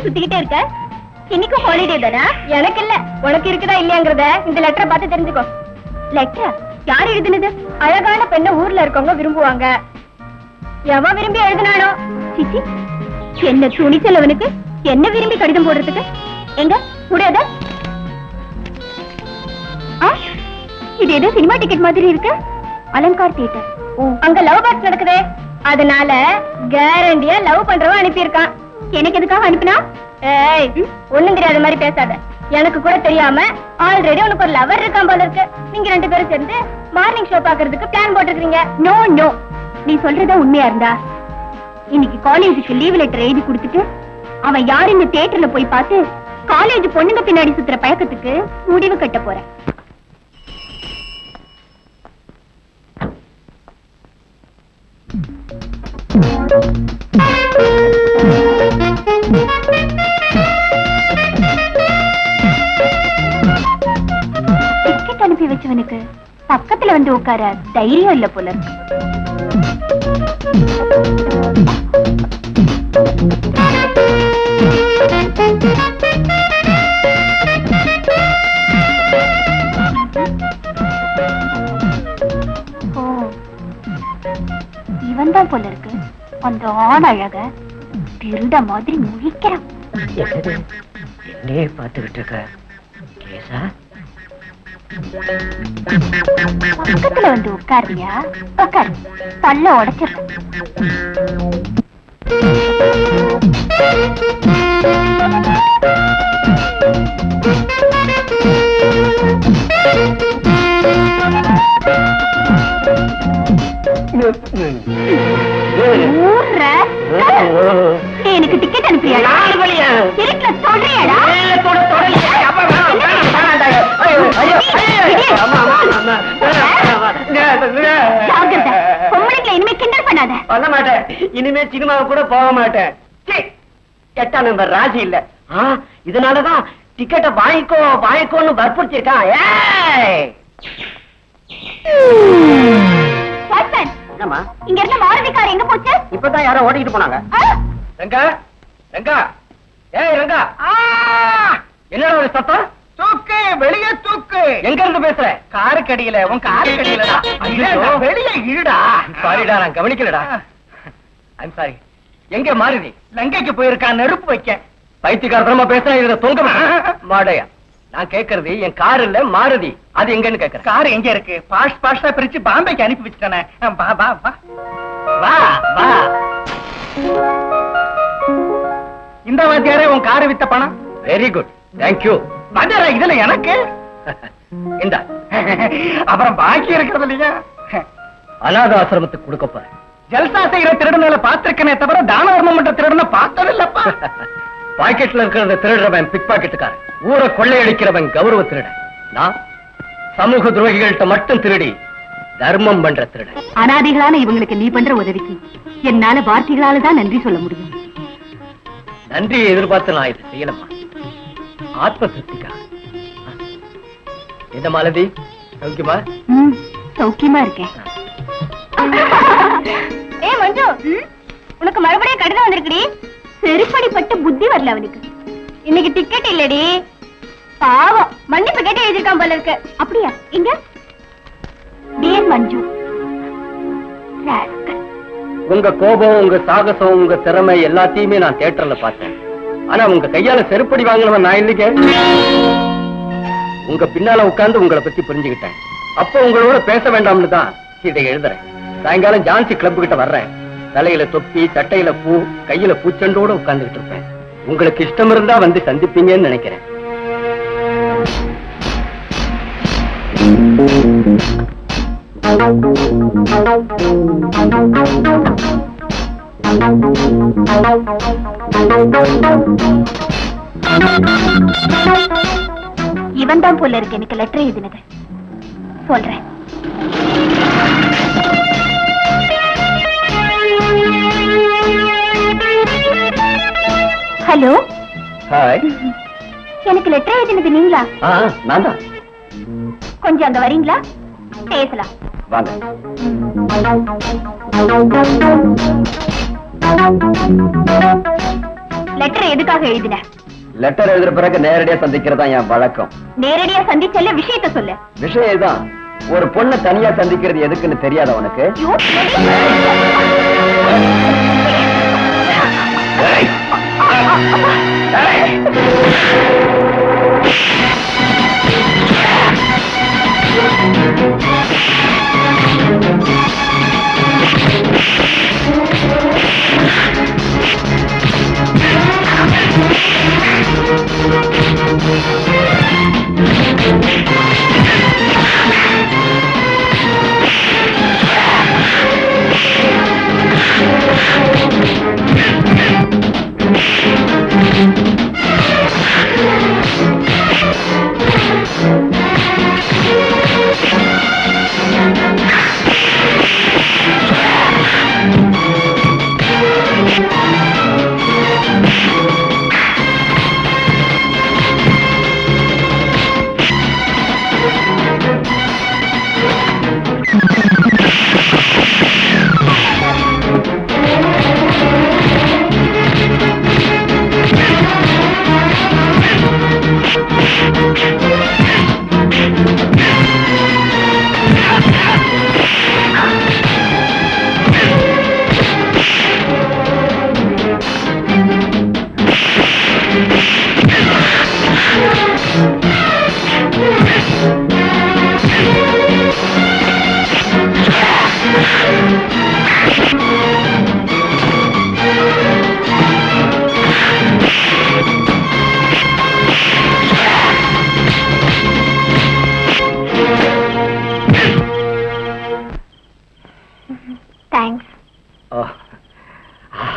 சுத்திக்கிட்டே இருக்க. இன்னைக்கு ஹாலிடே தானா? எனக்கு இல்ல, உனக்கு இருக்குதா இல்லையாங்கறத இந்த லெட்டரை பார்த்து தெரிஞ்சுக்கோ. லெட்டர் யார் எழுதுனது? அழகான பெண்ண ஊர்ல இருக்கவங்க விரும்புவாங்க. எவன் விரும்பி எழுதினானோ? சிச்சி, என்ன துணிச்சல் அவனுக்கு என்ன விரும்பி கடிதம் போடுறதுக்கு? எங்க முடியாத? இது ஏதோ சினிமா டிக்கெட் மாதிரி இருக்கு. அலங்கார் தியேட்டர். அங்க லவ் பேக்ஸ் நடக்குதே, அதனால கேரண்டியா லவ் பண்றவன் அனுப்பியிருக்கான். எனக்கு எதுக்காக அனுப்பினா? ஏய், ஒண்ணும் தெரியாத மாதிரி பேசாத. எனக்கு கூட தெரியாம ஆல்ரெடி உனக்கு ஒரு லவர் இருக்கான் போல இருக்கு. நீங்க 2 பேரும் சேர்ந்து மார்னிங் ஷோ பாக்குறதுக்கு பிளான் போட்டுருக்கீங்க. நோ நோ, நீ சொல்றதா உண்மையா இருந்தா இன்னைக்கு காலேஜுக்கு லீவ் லெட்டர் எழுதி கொடுத்துட்டு அவன் யார் இந்த தியேட்டர்ல போய் பார்த்து காலேஜ் பொண்ணுங்க பின்னாடி சுத்துற பழக்கத்துக்கு முடிவு கட்ட போறேன். டிக்கெட் அனுப்பி வச்சவனுக்கு பக்கத்துல வந்து உட்கார தைரியம் இல்ல போல இருக்கு. இவன் தான் போல இருக்கு அந்த ஆண் அழக திருட மாதிரி முழிக்கிறான். என்னையே பார்த்துக்கிட்டு இருக்க கேசா? பக்கத்துல வந்து உட்காருவியா? உட்காரு, பல்ல உடைச்சிருக்க. எனக்கு டிக்கெட் அனுப்பியா? சொல்றியாடா? இனிமே கிண்டல் பண்ணாத. பண்ண மாட்டேன். இனிமே சினிமாவை கூட போக மாட்டேன். 8ஆம் நம்பர் ராசி இல்ல. இதனாலதான் டிக்கெட்டை வாங்கிக்கோ வாங்கிக்கோன்னு வற்புறுத்திருக்கான். இங்க இருந்த மாருதி கார் எங்க போச்சு? இப்பதான் யாரோ ஓட்டிட்டு போனாங்க. ரங்கா, ரங்கா, ஏய் ரங்கா, என்னடா ஒரு சத்தம்? தூக்கு, வெளியே தூக்கு. எங்க இருந்து பேசுற? காரு கடியில. உன் காரு கடியிலடா. வெளியே இழுடா. சாரிடா, நான் கவனிக்கலடா. I'm sorry. எங்க மாருதி? லங்கைக்கு போயிருக்கான் நெருப்பு வைக்க. பைத்தியக்காரத்தனமா பேசுறேன். இதுல தொங்க மாடையா? நான் கேக்குறது என் கார் இல்ல மாருதி. அது எங்கன்னு கேக்குறேன். கார் எங்க இருக்கு? பாஸ்ட் பாஸ்டா பிரிச்சு பாம்பேக்கு அனுப்பி வச்சுட்டானே. வா வா வா வா வா. இந்த வாத்தியாரே உன் காரை வித்த பணம். Very good, thank you. வாத்தியாரா, இதுல எனக்கு இந்த அப்புறம் பாக்கி இருக்கிறது இல்லையா? அநாத ஆசிரமத்துக்கு கொடுக்க போறேன். ஜல்சா செய்யற திருடனால பாத்திருக்கனே தவிர தான தர்மம் பண்ற திருடனை பார்த்ததில்லப்பா. பாக்கெட்ல இருக்கிறத திருடுறவன் பிக் பாக்கெட்டுக்காரன். ஊரை கொள்ளையடிக்கிறவன் கௌரவ திருடன். நான் சமூக துரோகிகள்கிட்ட மட்டும் திருடி தர்மம் பண்ற திருடன். அனாதைகளான இவங்களுக்கு நீ பண்ற உதவிக்கு என்னால வார்த்தைகளால தான் நன்றி சொல்ல முடியும். நன்றியை எதிர்பார்த்து நான் இது செய்யலமா. ஆத்ம திருப்திக்கா. என்ன மாலதி, சௌக்கியமா? சௌக்கியமா இருக்கேன். ஏ மஞ்சு, உனக்கு மறுபடியும் கடிதம் வந்திருக்குடி. செருப்படிப்பட்ட புத்தி வரல அவனுக்கு. இன்னைக்கு டிக்கெட் இல்லடி. பாவம், மன்னிப்பு கேட்டு எழுதிருக்கான் போல இருக்கு. அப்படியா? இங்க டியர் மஞ்சு, உங்க கோபம், உங்க சாகசம், உங்க திறமை எல்லாத்தையுமே நான் தியேட்டர்ல பார்த்தேன். ஆனா உங்க கையால செருப்படி வாங்கினவன் நான் இல்லைங்க. உங்க பின்னால உட்கார்ந்து உங்களை பத்தி புரிஞ்சுக்கிட்டேன். அப்போ உங்களோட பேச வேண்டாம்னு தான் இதை எழுதுறேன். சாயங்காலம் ஜான்சி கிளப் கிட்ட வர்றேன். தலையில தொப்பி, சட்டையில பூ, கையில பூச்செண்டோட உட்கார்ந்துகிட்டு இருப்பேன். உங்களுக்கு இஷ்டம் இருந்தா வந்து சந்திப்பீங்கன்னு நினைக்கிறேன். இவன் தான் போல இருக்கு எனக்கு லெட்டர் எழுதினது. சொல்றேன். ஹலோ. ஹாய். எனக்கு லெட்டர் எழுதினது நீங்களா? நான் தான். கொஞ்சம் அங்க வரீங்களா? பேசலாம். வாங்க. லெட்டர் எதுக்காக எழுதின? லெட்டர் எழுதுற பிறகு நேரடியா சந்திக்கிறதா என் வழக்கம். நேரடியா சந்திச்சல விஷயத்தை சொல்லு. விஷயம் இதுதான். ஒரு பொண்ணை தனியா சந்திக்கிறது எதுக்குன்னு தெரியாத உனக்கு?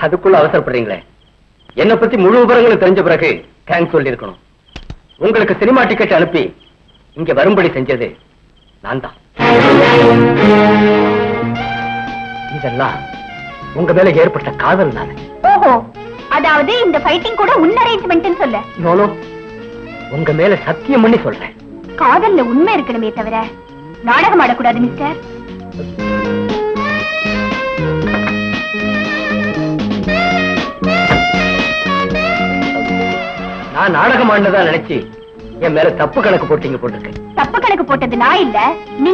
அதுக்குள்ள அவசரப்படுறீங்களே. என்ன பத்தி முழு விவரங்களும் தெரிஞ்ச பிறகு தேங்க்ஸ் சொல்லி இருக்கணும். உங்களுக்கு சினிமா டிக்கெட் அனுப்பி இங்க வரும்படி செஞ்சது நான் தான். இதெல்லாம் உங்க மேல ஏற்பட்ட காதல் நானே. ஓஹோ, அதாவது இந்த ஃபைட்டிங் கூட உன் அரேஞ்ச்மென்ட்னு சொல்ல? நோனோ, உங்க மேல சத்தியம் பண்ணி சொல்றேன். காதல்ல உண்மை இருக்கணுமே தவிர நாடகம் ஆடக்கூடாது மிஸ்டர். நான் நாடகம் ஆண்டதா நினைச்சு என் மேல தப்பு கணக்கு போட்டீங்க போட்டிருக்கேன். தப்பு கணக்கு போட்டது நான் இல்ல, நீ.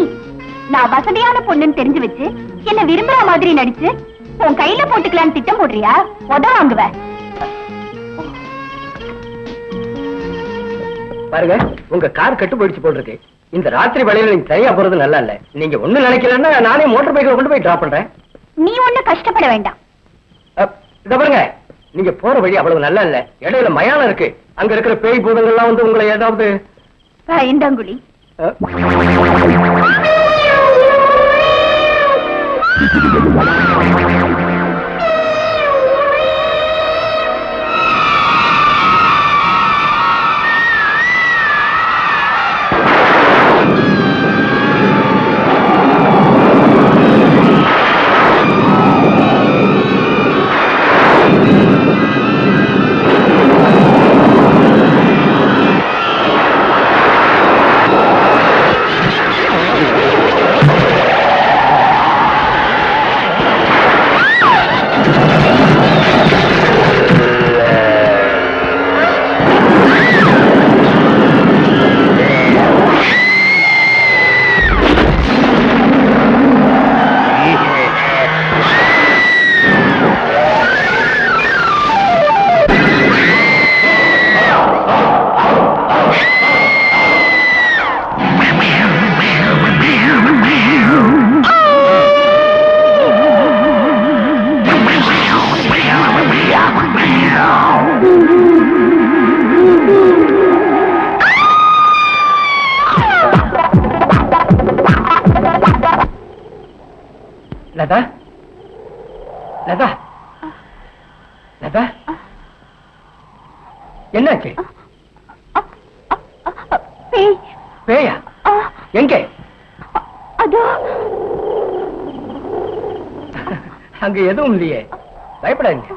நான் வசதியான பொண்ணுன்னு தெரிஞ்சு வச்சு என்ன விரும்புற மாதிரி நடிச்சு உன் கையில போட்டுக்கலான்னு திட்டம் போடுறியா? உத வாங்குவ. பாருங்க, உங்க கார் கட்டு போயிடுச்சு போட்டிருக்கு. இந்த ராத்திரி வேளையில நீங்க தனியா போறது நல்லா இல்ல. நீங்க ஒண்ணு நினைக்கலன்னா நானே மோட்டார் பைக்ல கொண்டு போய் டிராப் பண்றேன். நீ ஒண்ணு கஷ்டப்பட வேண்டாம். இத பாருங்க, நீங்க போற வழி அவ்வளவு நல்லா இல்ல. இடையில மயானம் இருக்கு. அங்க இருக்கிற பேய் பூதங்கள்லாம் வந்து உங்களை ஏதாவது பயந்தாங்குழி. லதா லதா லதா என்னாச்சு? பேய். பேயா? எங்கே? அதோ அங்க எதுவும் இல்லையே, பயப்படாதீங்க.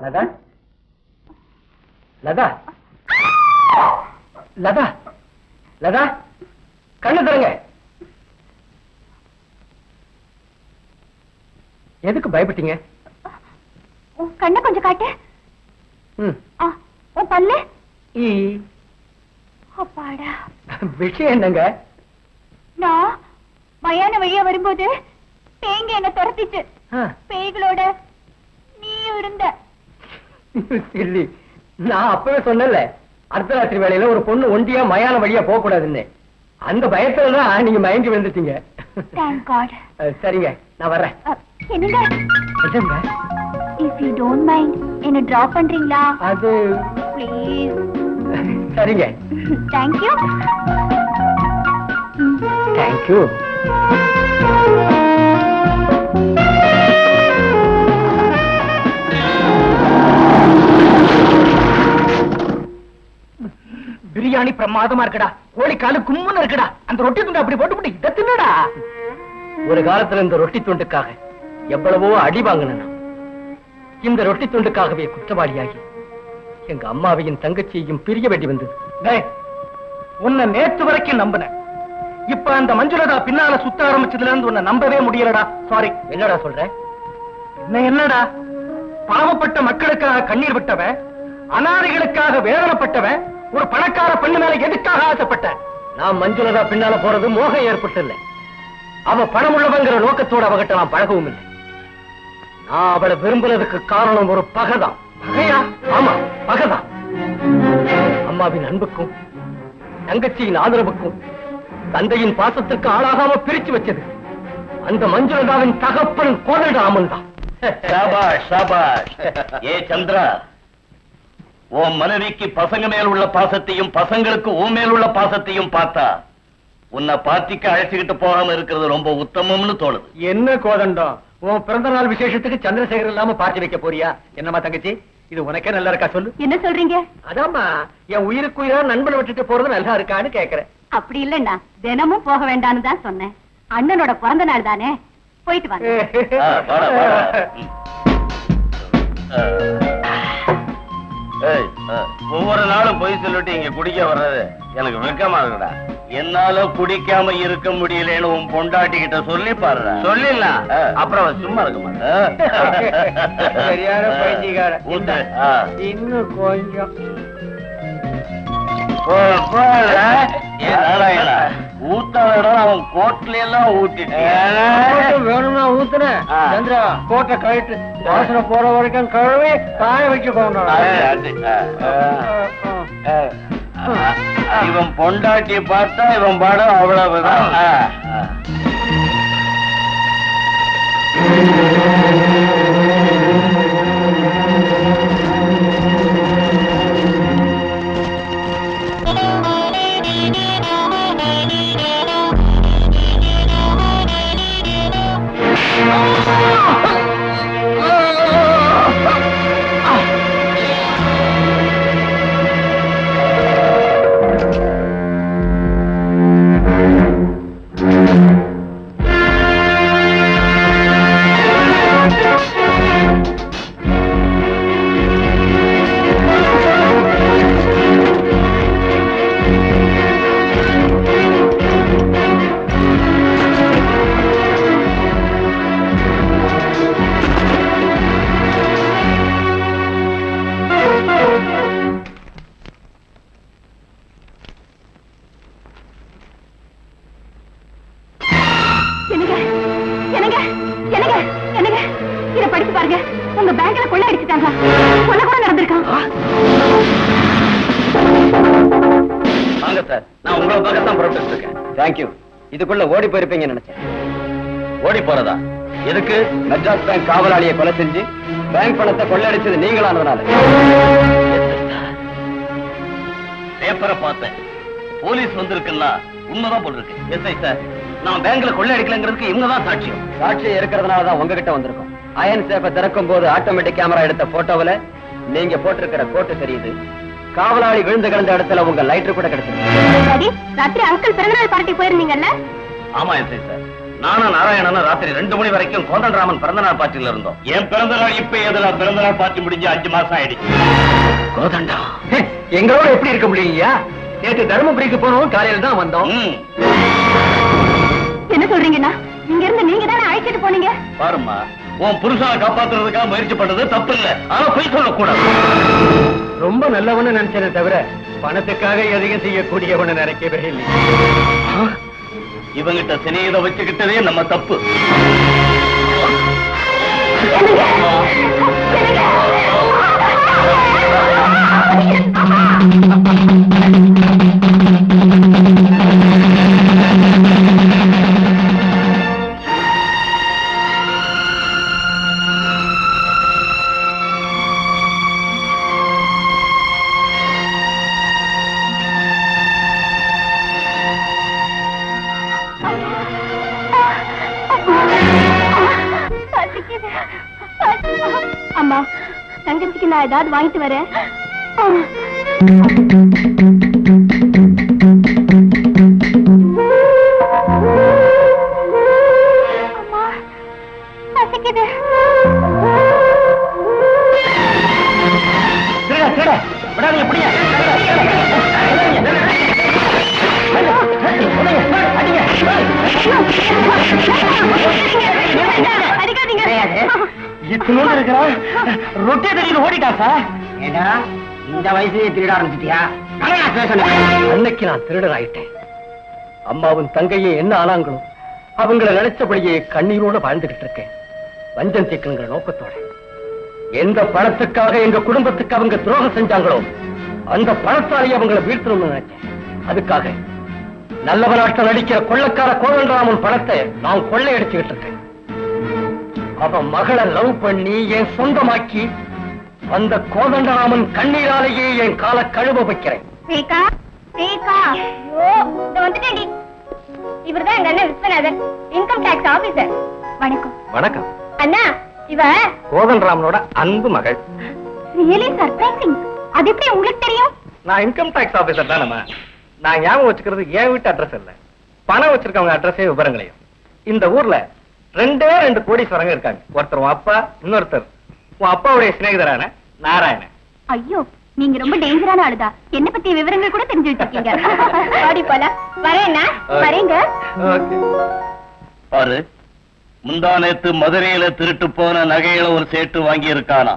லதா லதா லதா லதா, கண்ணு தருங்க. எதுக்கு பயப்பட்டீங்க? உன் கண்ணை கொஞ்சம் காட்டு. உன் பல்லு? அப்பாடா. விஷயம் என்னங்க? நான் மயான வழியா வரும்போது பேங்க என்ன துரத்திச்சு. பேய்களோட நீ இருந்த. இல்லி, நான் அப்பவே சொன்னல அர்த்தராத்திரி வேளையில ஒரு பொண்ணு ஒண்டியா மயான வழியா போக கூடாதுன்னு. அந்த பயத்துலதான் நீங்க மயங்கி விழுந்துட்டீங்க. சரிங்க, நான் வர்றேன். என்னங்க? If you don't mind, என்ன டிராப் பண்றீங்களா? அது ப்ளீஸ். சரிங்க. Thank you. Thank you. Biryani பிரமாதமா இருக்குடா, கோழிக்காலு கும்முன்னு இருக்குடா, அந்த ரொட்டி துண்டு அப்படி போட்டு இதை தின்னுடா. ஒரு காலத்துல இந்த ரொட்டி துண்டுக்காக எவ்வளவோ அடி வாங்கினேன். இந்த ரொட்டி துண்டுக்காகவே குற்றவாளியாகி எங்க அம்மாவையும் தங்கச்சியையும் பிரிய வேண்டி வந்தது. உன்னை நேற்று வரைக்கும் நம்பினேன், இப்ப அந்த மஞ்சுளதா பின்னால சுத்த ஆரம்பிச்சதுல இருந்து உன்னை நம்பவே முடியலடா. சாரி. என்னடா சொல்ற? என்னடா பாவப்பட்ட மக்களுக்காக கண்ணீர் விட்டவன், அனாதைகளுக்காக வேதனைப்பட்டவன், ஒரு பணக்கார பெண்ணு மேல எதுக்காக ஆசைப்பட்ட? நான் மஞ்சுளதா பின்னால போறது மோகம் ஏற்பட்டு அவ பணம் உள்ளவங்கிற நோக்கத்தோட அவகிட்ட நான் பழகவும் இல்லை. நான் அவளை விரும்புறதுக்கு காரணம் ஒரு பகைதான். பகையா? ஆமா, பகைதான். அம்மாவின் அன்புக்கும் தங்கச்சியின் ஆதரவுக்கும் தந்தையின் பாசத்துக்கு ஆளாகாம பிரிச்சு வச்சது அந்த மஞ்சுளதாவின் தகப்பன் கோதடாமன் தான். சாபாஷ் சாபாஷ். ஏ சந்திரா, உன் மனைவிக்கு பசங்க மேல் உள்ள பாசத்தையும் பசங்களுக்கு உன் மேல் உள்ள பாசத்தையும் பார்த்தா உன்னை பார்ட்டிக்கு அழைச்சுக்கிட்டு போகாம இருக்கிறது ரொம்ப உத்தமம்னு தோணுது. என்ன கோதண்டம், உன் பிறந்த நாள் விசேஷத்துக்கு சந்திரசேகர் இல்லாம பார்ட்டி வைக்க போறியா? என்னமா தங்கச்சி, இது உனக்கே நல்லா இருக்கா சொல்லு. என்ன சொல்றீங்க? அதாம்மா, என் உயிருக்கு உயிரா நண்பனை விட்டுட்டு போறது நல்லா இருக்கான்னு கேக்குறேன். அப்படி இல்லன்னா தினமும் போக வேண்டாம்னு தான் சொன்னேன். அண்ணனோட பிறந்த நாள் தானே, போயிட்டு வாங்க. வாடா, வாடா. ஒவ்வொரு நாளும் பொய் சொல்லிட்டு இங்க குடிக்க வர்றது எனக்கு வெக்கமா இருக்குடா. என்னால குடிக்காம இருக்க முடியலன்னு உன் பொண்டாட்டி கிட்ட சொல்லி பாரு. சொல்லிடலாம், அப்புறம் சும்மா இருக்க மாட்டேன். சரியான பைத்தியக்காரன். இன்னும் கொஞ்சம் ஊத்தாட அவன் கோட்ல எல்லாம் ஊத்திட்டு வேணும்னா ஊத்துனேன். சந்திரா, கோட்டை கழிட்டு வாசனை போற வரைக்கும் கழுவி காய வைக்க போகணும். இவன் பொண்டாட்டி பார்த்தா இவன் பாடம் அவ்வளவுதான். இத படிச்சு பாருங்க, உங்க பேங்க்ல கொள்ள அடிச்சுட்டாங்க. கொள்ள கூட நடந்திருக்கான். வாங்க சார், நான் உங்களை பக்கத்தான் புறப்பட்டு இருக்கேன். தேங்க்யூ. இதுக்குள்ள ஓடி போயிருப்பீங்கன்னு நினைச்சேன். ஓடி போறதா? எதுக்கு? மெட்ராஸ் பேங்க் காவலாளியை கொலை செஞ்சு பேங்க் பணத்தை கொள்ளடிச்சது நீங்களானதுனால. பேப்பரை பார்த்தேன், போலீஸ் வந்திருக்குன்னா உண்மைதான் போல இருக்கு. எஸ்ஐ சார், நான் பேங்க்ல கொள்ளை அடிக்கலங்கிறதுக்கு இவங்க தான் சாட்சியம். சாட்சியம் இருக்கிறதுனால தான் உங்ககிட்ட வந்திருக்கோம். அயன் சேஃபை திறக்கும் போது ஆட்டோமேட்டிக் கேமரா எடுத்த போட்டோவில் நீங்க போட்டிருக்கிற கோட்டு தெரியுது. காவலாளி விழுந்து கிடந்த இடத்துல உங்க லைட்டர் கூட கிடைச்சிருக்கு. ராத்திரி அங்கிள் பிறந்தநாள் பார்ட்டி போயிருந்தீங்கல்ல? ஆமா எஸ்ஐ சார், நானும் நாராயணனும் ராத்திரி 2 மணி வரைக்கும் கோதண்டராமன் பிறந்தநாள் பார்ட்டியில இருந்தோம். என் பிறந்தநாள் இப்ப எதுல பிறந்தநாள் பார்ட்டி முடிஞ்சு 5 மாசம் ஆயிடுச்சு. கோதண்டா, எங்களோட எப்படி இருக்க முடியுங்கய்யா? நேற்று தருமபுரிக்கு போனோம், காலையில தான் வந்தோம். என்ன சொல்றீங்கன்னா, இங்க இருந்து நீங்க தானே அழைச்சிட்டு போனீங்க? பாருமா, உன் புருஷனை காப்பாத்துறதுக்காக முயற்சி பண்றது தப்பு இல்ல, ஆனா பொய் சொல்லக்கூடாது. ரொம்ப நல்லவன்னு நினைச்சேனே தவிர பணத்துக்காக எதையும் செய்யக்கூடியவன்னு நினைக்கவே இல்லை. இவங்கிட்ட சிநேகித வச்சுக்கிட்டதே நம்ம தப்பு. தங்கச்சிக்கு நான் ஏதாவது வாங்கிட்டு வரேன். அம்மா, பசிக்குது. விடாதீங்க, பிடிங்க. அடிக்காதீங்க. இத்தனோடு இருக்கிறான் ரொட்டியை தள்ளிட்டு ஓடிட்டா சார். ஏடா இந்த வயசுலயே திருட ஆரம்பிச்சிட்டியா? அன்னைக்கு நான் திருடர் ஆயிட்டேன். அம்மாவும் தங்கையே என்ன ஆனாங்களோ அவங்கள நினைச்சபடியே கண்ணீரோட வாழ்ந்துகிட்டு இருக்கேன். வஞ்சம் தீக்கணுங்கிற நோக்கத்தோட எந்த பணத்துக்காக எங்க குடும்பத்துக்கு அவங்க துரோகம் செஞ்சாங்களோ அந்த பணத்தாலேயே அவங்களை வீழ்த்தணும்னு நினைச்சேன். அதுக்காக நல்லவனாட்டம் நடிக்கிற கொள்ளக்கார கோதண்டராமன் பணத்தை நான் கொள்ளையடிச்சுக்கிட்டு இருக்கேன். அவன் மகளை லவ் பண்ணி என் சொந்தமாக்கி அந்த கோதண்டராமன் கண்ணீராலேயே என் கால கழுவ வைக்கிறேன். ரேகா, ரேகா, ஐயோ, இதோ வந்துட்டேன்டி. இவர்தான் எங்க அண்ணன் விஸ்வநாதன், இன்கம் டாக்ஸ் ஆபீசர். வணக்கம். வணக்கம் அண்ணா, இவ கோதண்டராமனோட அன்பு மகள். Really surprising. அது எப்படி உங்களுக்கு தெரியும்? நான் இன்கம் டாக்ஸ் ஆபீசர் தான். நான் ஞாபகம் வச்சுக்கிறது என் வீட்டு அட்ரஸ் இல்ல, பணம் வச்சிருக்கவங்க அட்ரஸே விவரங்களையும். இந்த ஊர்ல 2 கோடீஸ்வரங்க இருக்காங்க. ஒருத்தர் உன் அப்பா, இன்னொருத்தர் உன் அப்பாவுடைய சிநேகிதரான நாராயணன். ஐயோ, நீங்க ரொம்ப டேஞ்சரான ஆளுதா. என்ன பத்தி விவரங்கள் கூட தெரிஞ்சு வச்சிருக்கீங்க. பாடி போல வரேன்னா வரேங்க. பாரு, முந்தா நேத்து மதுரையில திருட்டு போன நகையில ஒரு சேட்டு வாங்கி இருக்கானா.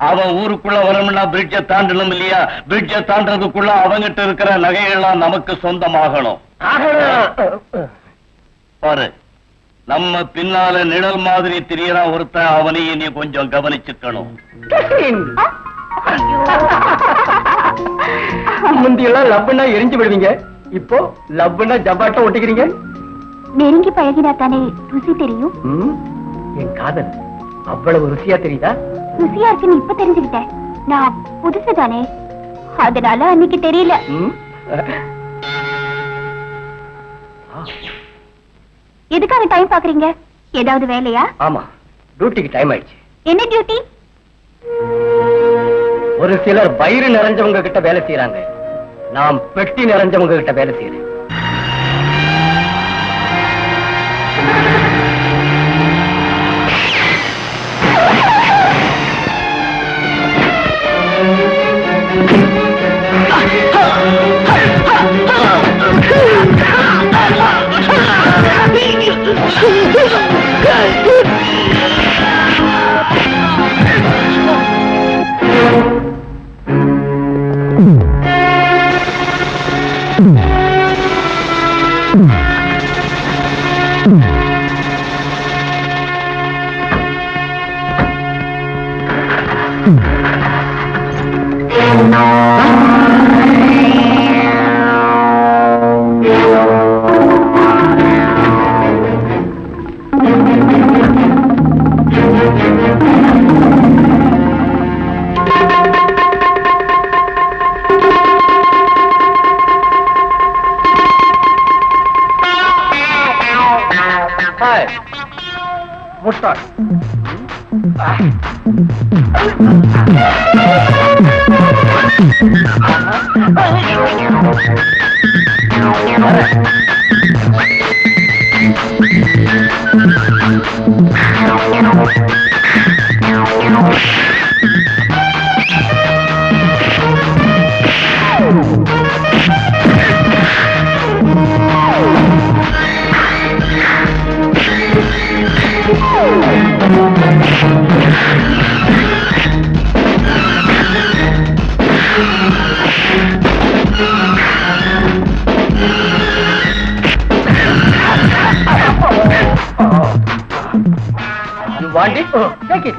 அவன் ஊருக்குள்ள வரணும்னா பிரிட்ஜ தாண்டணும் இல்லையா? பிரிட்ஜ தாண்டதுக்குள்ள அவங்கிட்ட இருக்கிற நகைகள்லாம் நமக்கு சொந்தமாகணும். பாரு, நம்ம பின்னால நிழல் மாதிரி தெரியறான் ஒருத்தன், அவனையும் நீ கொஞ்சம் கவனிச்சுக்கணும். முந்தியெல்லாம் லவ்னா எரிஞ்சு விடுவீங்க, இப்போ லவ்னா ஜப்பாட்ட ஒட்டிக்கிறீங்க. நெருங்கி பழகினா தானே ருசி தெரியும். என் காதல் அவ்வளவு ருசியா தெரியுதா? ருசியா இருக்குன்னு இப்ப தெரிஞ்சுக்கிட்டேன். நான் புதுசு தானே, அதனால அன்னைக்கு தெரியல. எதுக்காக டைம் பாக்குறீங்க? ஏதாவது வேலையா? ஆமா, டியூட்டிக்கு டைம் ஆயிடுச்சு. என்ன டியூட்டி? ஒரு சிலர் வயிறு நிறைஞ்சவங்க கிட்ட வேலை செய்யறாங்க, நாம் பெட்டி நிறைஞ்சவங்க கிட்ட வேலை செய்யறேன். முட்டாள். You want it? Take it.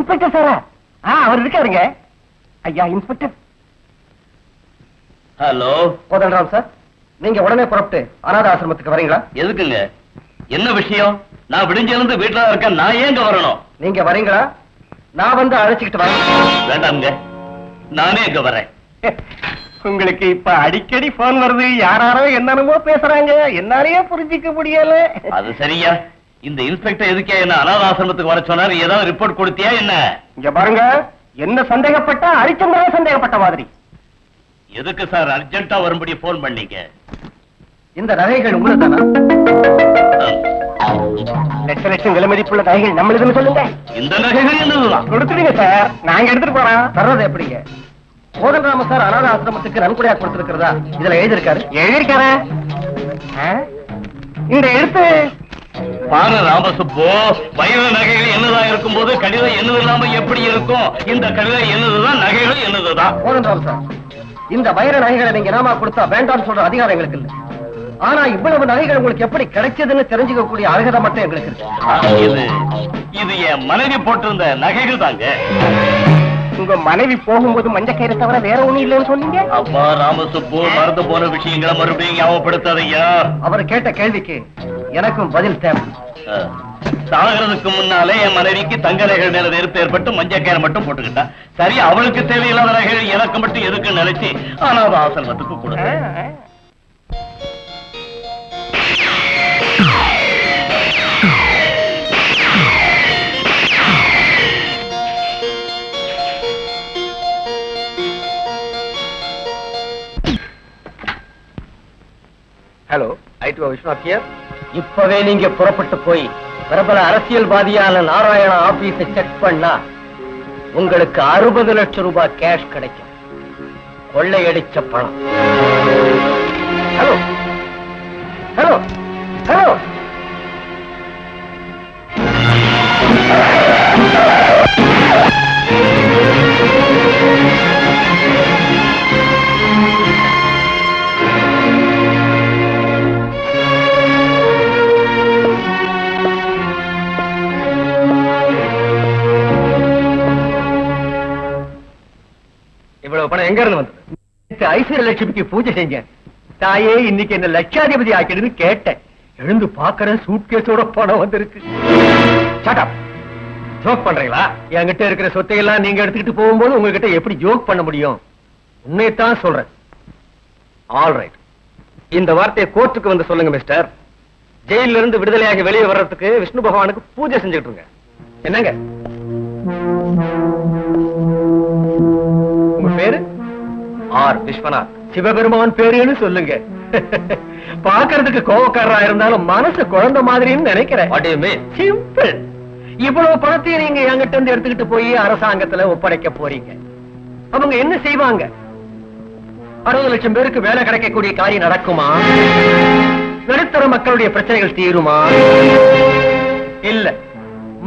Inspector சாரா? அவர் இருக்காருங்க. ஐயா இன்ஸ்பெக்டர். ஹலோ கோதண்டராம் சார், நீங்க உடனே புறப்பட்டு அநாத ஆசிரமத்துக்கு வரீங்களா? எதுக்குங்க? என்ன விஷயம்? நான் விடிஞ்சிருந்து வீட்டுல இருக்கேன், நான் ஏங்க வரணும்? நீங்க வரீங்களா? நான் வந்து அழைச்சிக்கிட்டு வரேன். வேண்டாம்ங்க, நானே இங்க வரேன். உங்களுக்கு இப்ப அடிக்கடி போன் வருது, யாராரோ என்னென்னமோ பேசுறாங்க, என்னாலயே புரிஞ்சிக்க முடியல. அது சரியா? இந்த இன்ஸ்பெக்டர் எதுக்கே என்ன அநாத ஆசிரமத்துக்கு வர சொன்னாரு? ஏதாவது ரிப்போர்ட் கொடுத்தியா என்ன? இங்க பாருங்க, என்ன சந்தேகப்பட்டா ஹரிச்சந்திரன் சந்தேகப்பட்ட மாதிரி. எதுக்கு சார் அர்ஜென்ட்டா வரும்படி போன் பண்ணீங்க? இந்த நகைகள் உங்களுக்கு தானா? லட்ச லட்சம் விலை மதிப்புள்ள நகைகள் நம்மளுதுன்னு சொல்லுங்க. இந்த நகைகள் என்னதுதான்? கொடுத்துடுங்க சார், நாங்க எடுத்துட்டு போறோம். தர்றது எப்படிங்க? கோதண்டராம சார் அநாத ஆசிரமத்துக்கு நன்கொடையா கொடுத்திருக்கிறதா இதுல எழுதியிருக்காரு. எழுதியிருக்காரா? இந்த எழுத்து பாரு ராமசுப்பு, வைர நகைகள் என்னதான் இருக்கும் போது கடிதம் என்னது இல்லாம எப்படி இருக்கும்? இந்த கடிதம் என்னதுதான், நகைகள் என்னதுதான். கோதண்டராம சார், இந்த வைர நகைகளை நீங்க நாமா கொடுத்தா வேண்டாம்னு சொல்ற அதிகாரம் எங்களுக்கு இல்ல. ஆனா இவ்வளவு நகைகள் உங்களுக்கு எப்படி கிடைச்சதுன்னு தெரிஞ்சுக்க கூடிய அருகதை மட்டும் எங்களுக்கு இருக்கு. இது என் மனைவி போட்டிருந்த நகைகள் தாங்க. உங்க மனைவி போகும்போது மஞ்சக்கயிறு தவிர வேற ஒண்ணும் இல்லைன்னு சொன்னீங்க. அப்பா ராமசுப்பு, மறந்து போன விஷயங்களை மறுபடியும் ஞாபகப்படுத்தாதையா. அவர் கேட்ட கேள்விக்கு எனக்கும் பதில் தேவை. சாகிறதுக்கு முன்னாலே என் மனைவிக்கு தங்க நகைகள் மேல வெறுப்பு ஏற்பட்டு மஞ்சக்கயிறு மட்டும் போட்டுக்கிட்டா. சரி, அவளுக்கு தேவையில்லாத நகைகள் எனக்கு மட்டும் எதுக்கு நினைச்சு அநாத ஆசிரமத்துக்கு கொடுத்தேன். Hello, ITO Viswanath here. இப்பவே நீங்க புறப்பட்டு போய் பிரபல அரசியல்வாதியான நாராயண ஆபீஸை செக் பண்ணா உங்களுக்கு 60 லட்சம் ரூபாய் கேஷ் கிடைக்கும். கொள்ளையடிச்ச பணம். Hello hello hello. இவ்வளவு பணம் எங்க இருந்து வந்தது? ஐஸ்வர்ய லட்சுமிக்கு பூஜை செஞ்சேன். தாயே, இன்னைக்கு என்ன லட்சாதிபதி ஆக்கிடுன்னு கேட்டேன். எழுந்து பாக்குற சூட்கேஸோட பணம் வந்திருக்கு. ஜோக் பண்றீங்களா? என்கிட்ட இருக்கிற சொத்தையெல்லாம் நீங்க எடுத்துக்கிட்டு போகும்போது உங்ககிட்ட எப்படி ஜோக் பண்ண முடியும்? உண்மையத்தான் சொல்றேன். ஆல்ரைட், இந்த வார்த்தையை கோர்ட்டுக்கு வந்து சொல்லுங்க மிஸ்டர். ஜெயில இருந்து விடுதலையாகி வெளியே வர்றதுக்கு விஷ்ணு பகவானுக்கு பூஜை செஞ்சுட்டு இருங்க. என்னங்க உங்க பேரு? ஆர் விஸ்வநாத். சிவபெருமான் பேருன்னு சொல்லுங்க. பாக்குறதுக்கு கோவக்காரரா இருந்தாலும் மனசு குழந்தை மாதிரின்னு நினைக்கிறேன். சிம்பிள். இவ்வளவு பணத்தையும் நீங்க என்கிட்ட இருந்து எடுத்துக்கிட்டு போய் அரசாங்கத்துல ஒப்படைக்க போறீங்க. அவங்க என்ன செய்வாங்க? 60 லட்சம் பேருக்கு வேலை கிடைக்கக்கூடிய காரியம் நடக்குமா? நடுத்தர மக்களுடைய பிரச்சனைகள் தீருமா? இல்ல,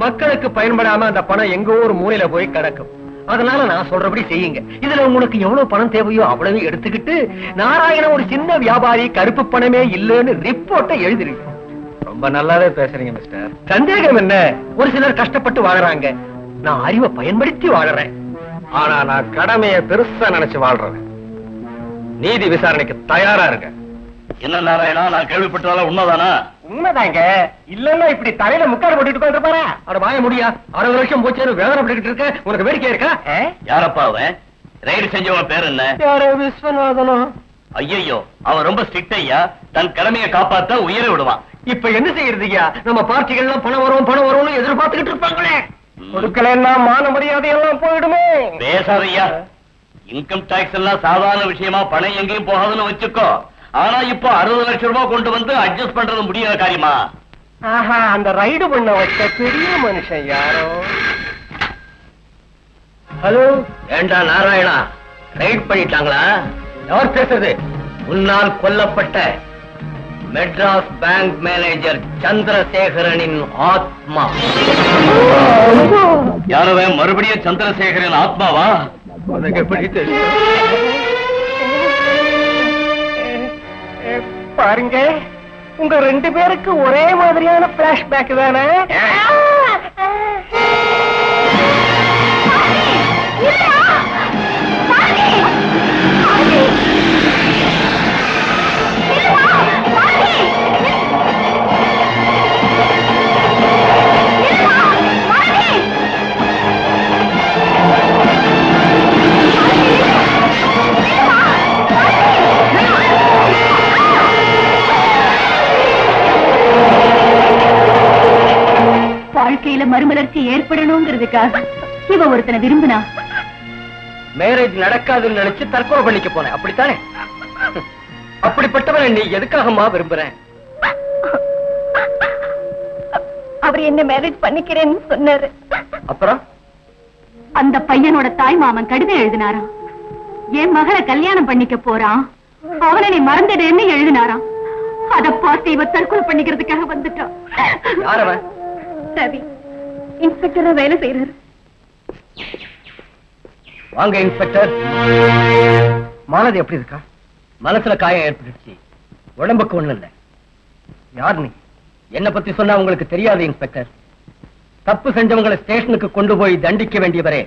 மக்களுக்கு பயன்படாம அந்த பணம் எங்கோ ஒரு மூலையில போய் கிடக்கும். அதனால நான் சொல்றபடி செய்யுங்க. இதுல உங்களுக்கு எவ்வளவு பணம் தேவையோ அவ்வளவு எடுத்துக்கிட்டு நாராயண ஒரு சின்ன வியாபாரி, கருப்பு பணமே இல்லைன்னு ரிப்போர்ட்டை எழுதிருக்கோம். ரொம்ப நல்லாவே பேசுறீங்க மிஸ்டர். சந்தேகம் என்ன? ஒரு சிலர் கஷ்டப்பட்டு வாழறாங்க, நான் அறிவை பயன்படுத்தி வாழறேன். ஆனா நான் கடமையை பெருசா நினைச்சு வாழ்றேன். நீதி விசாரணைக்கு தயாரா இருங்க. என்ன நாராயணா, நான் கேள்விப்பட்டாலும் உண்மைதானா? உண்மைதாங்க. இல்லன்னா இப்படி தலையில முக்காடு போட்டுட்டு உட்கார்ந்துருப்பாரா? அட வாய முடியா. 60 வருஷம் போச்சு வேதனைப்பட்டு இருக்க. உனக்கு வேடிக்கை இருக்கா? யாரப்பா அவன்? ரைடு செஞ்சவன் பேர் என்ன? விஸ்வநாதனோ? ஐயோ, அவன் ரொம்ப ஸ்ட்ரிக்ட் ஐயா. தன் கடமையை காப்பாத்த உயிரை விடுவான். இப்ப என்ன செய்யறதுயா? நம்ம பார்ட்டிகள்லாம் பணம் வரும்னு எதிர்பார்த்துக்கிட்டு இருப்பாங்களே. கொடுக்கலன்னா மான மரியாதை எல்லாம் போயிடுமே. பேசாதையா. இன்கம் டாக்ஸ் எல்லாம் சாதாரண விஷயமா பணம் எங்கேயும் போகாதுன்னு வச்சுக்கோ. ஆனா இப்போ 60 லட்சம் ரூபாய் கொண்டு வந்து அட்ஜஸ்ட் பண்றது முடியாத காரியமா? ஆஹா, அந்த ரைடு பண்ண வச்ச பெரிய மனுஷன் யாரோ. ஹலோ, ஏண்டா நாராயணா, ரைட் பண்ணிட்டாங்களா? யார் பேசுறது? முன்னால் கொல்லப்பட்ட மெட்ராஸ் பேங்க் மேனேஜர் சந்திரசேகரனின் ஆத்மா. யாரவே மறுபடியும் சந்திரசேகரன் ஆத்மாவா? உனக்கு எப்படி தெரியும்? பாருங்க, உங்க 2 பேருக்கு ஒரே மாதிரியான பிளாஷ்பேக் தானே? வாழ்க்கையில மறுமலர்ச்சி ஏற்படணுங்கிறதுக்காக இவ ஒருத்தனை விரும்பினா மேரேஜ் நடக்காதுன்னு நினைச்சு தற்கொலை பண்ணிக்க போனேன், அப்படித்தானே? அப்படிப்பட்டவனை நீ எதுக்காகமா விரும்புற? அவர் என்ன மேரேஜ் பண்ணிக்கிறேன்னு சொன்னாரு. அப்புறம் அந்த பையனோட தாய் மாமன் கடிதம் எழுதினாராம். என் மகளை கல்யாணம் பண்ணிக்க போறான், அவனை நீ மறந்துடுன்னு எழுதினாராம். அத பார்த்து இவ தற்கொலை பண்ணிக்கிறதுக்காக வந்துட்டான். யாரவன்? சரி, இன்ஸ்பெக்டரா வேலை செய்யறாரு. வாங்க இன்ஸ்பெக்டர். மாலதி எப்படி இருக்கா? மனசுல காயம் ஏற்பட்டுச்சு, உடம்புக்கு ஒண்ணு இல்ல. யார் நீ? என்ன பத்தி சொன்னா உங்களுக்கு தெரியாது இன்ஸ்பெக்டர். தப்பு செஞ்சவங்களை ஸ்டேஷனுக்கு கொண்டு போய் தண்டிக்க வேண்டியவரே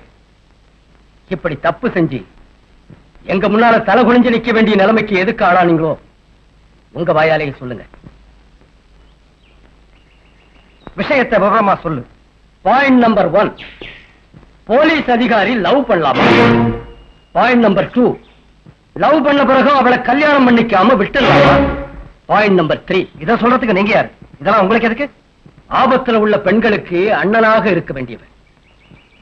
இப்படி தப்பு செஞ்சு எங்க முன்னால தலை குனிஞ்சு நிக்க வேண்டிய நிலைமைக்கு எதுக்கு ஆளானீங்களோ உங்க வாயாலேயே சொல்லுங்க. விஷயத்தை விவரமா சொல்லு. பாயிண்ட் நம்பர் 1, போலீஸ் அதிகாரி லவ் பண்ணலாமா? பாயிண்ட் நம்பர் 2, லவ் பண்ண பிறகு அவளை கல்யாணம் பண்ணிக்காம விட்டுடலாமா? பாயிண்ட் நம்பர் 3, இத சொல்றதுக்கு நீங்க யாரு? இதெல்லாம் உங்களுக்கு எதுக்கு? ஆபத்துல உள்ள பெண்களுக்கு அண்ணனாக இருக்க வேண்டியவன்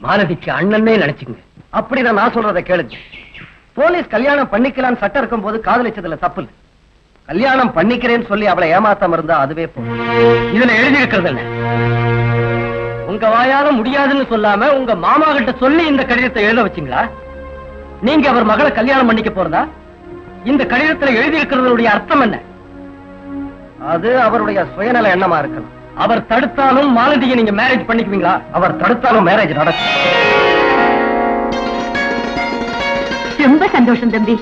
மாலதிக்கு அண்ணனே நினைச்சுங்க. அப்படிதான் நான் சொல்றதை கேளுங்க. போலீஸ் கல்யாணம் பண்ணிக்கலான்னு சட்டம் இருக்கும் போது காதலிச்சதுல தப்பு இல்லை. கல்யாணம் பண்ணிக்கிறேன்னு சொல்லி அவளை ஏமாத்தாம இருந்தா அதுவே போதும். இதுல எழுதி இருக்கிறது என்ன? உங்க வாயால முடியாதுன்னு சொல்லாம உங்க மாமா கிட்ட சொல்லி இந்த கடிதத்தை எழுத வச்சீங்களா? நீங்க அவர் மகளை கல்யாணம் பண்ணிக்க போறதா? இந்த கடிதத்துல எழுதி இருக்கிறதுடைய அர்த்தம் என்ன? அது அவருடைய சுயநல எண்ணமா இருக்கலாம். அவர் தடுத்தாலும் மாலதியை நீங்க மேரேஜ் பண்ணிக்குவீங்களா? அவர் தடுத்தாலும் மேரேஜ் நடக்கும். ரொம்ப சந்தோஷம் தம்பி,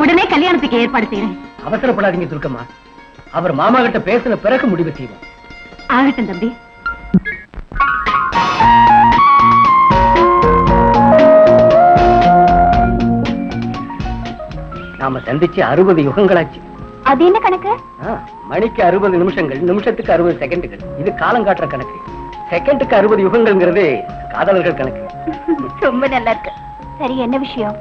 உடனே கல்யாணத்துக்கு ஏற்பாடு செய்யறேன். அவசரப்படாதீங்க துர்க்கம்மா, அவர் மாமா கிட்ட பேசின பிறகு முடிவு செய்வோம். ஆகட்டும் தம்பி. நாம சந்திச்சு 60 யுகங்களாச்சு. அது என்ன கணக்கு? மணிக்கு 60 நிமிஷங்கள், நிமிஷத்துக்கு 60 செகண்டுகள். இது காலம் காட்டுற கணக்கு. செகண்டுக்கு 60 யுகங்கள்ங்கிறது காதலர்கள் கணக்கு. ரொம்ப நல்லா இருக்கு. சரி, என்ன விஷயம்?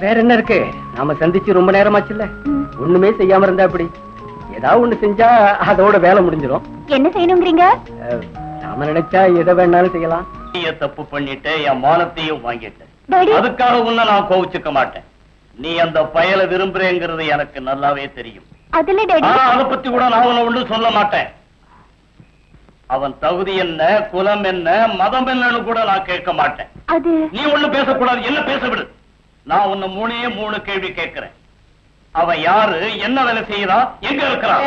வேற என்ன இருக்கு? நாம சந்திச்சு ரொம்ப நேரமாச்சு இல்ல? ஒண்ணுமே செய்யாம இருந்தா அப்படி ஏதாவது ஒண்ணு செஞ்சா அதோட வேலை முடிஞ்சிடும். என்ன செய்யணுங்கிறீங்க? நாம நினைச்சா எதை வேணாலும் செய்யலாம். தப்பு பண்ணிட்டு என் மானத்தையும் வாங்கிட்டேன். டாடி, அதுக்காக உன்னை நான் கோவிச்சுக்க மாட்டேன். நீ அந்த பயலை விரும்புறேங்கிறது எனக்கு நல்லாவே தெரியும். அதுல டாடி, அதை பத்தி கூட நான் உன்னை ஒண்ணும் சொல்ல மாட்டேன். அவன் தகுதி என்ன, குலம் என்ன, மதம் என்னன்னு கூட நான் கேட்க மாட்டேன். அது நீ ஒண்ணு பேசக்கூடாது, என்ன பேச விடு. நான் உன்னை 3 கேள்வி கேட்கிறேன். அவன் யாரு, என்ன வேலை செய்யறான், எங்க இருக்கிறான்?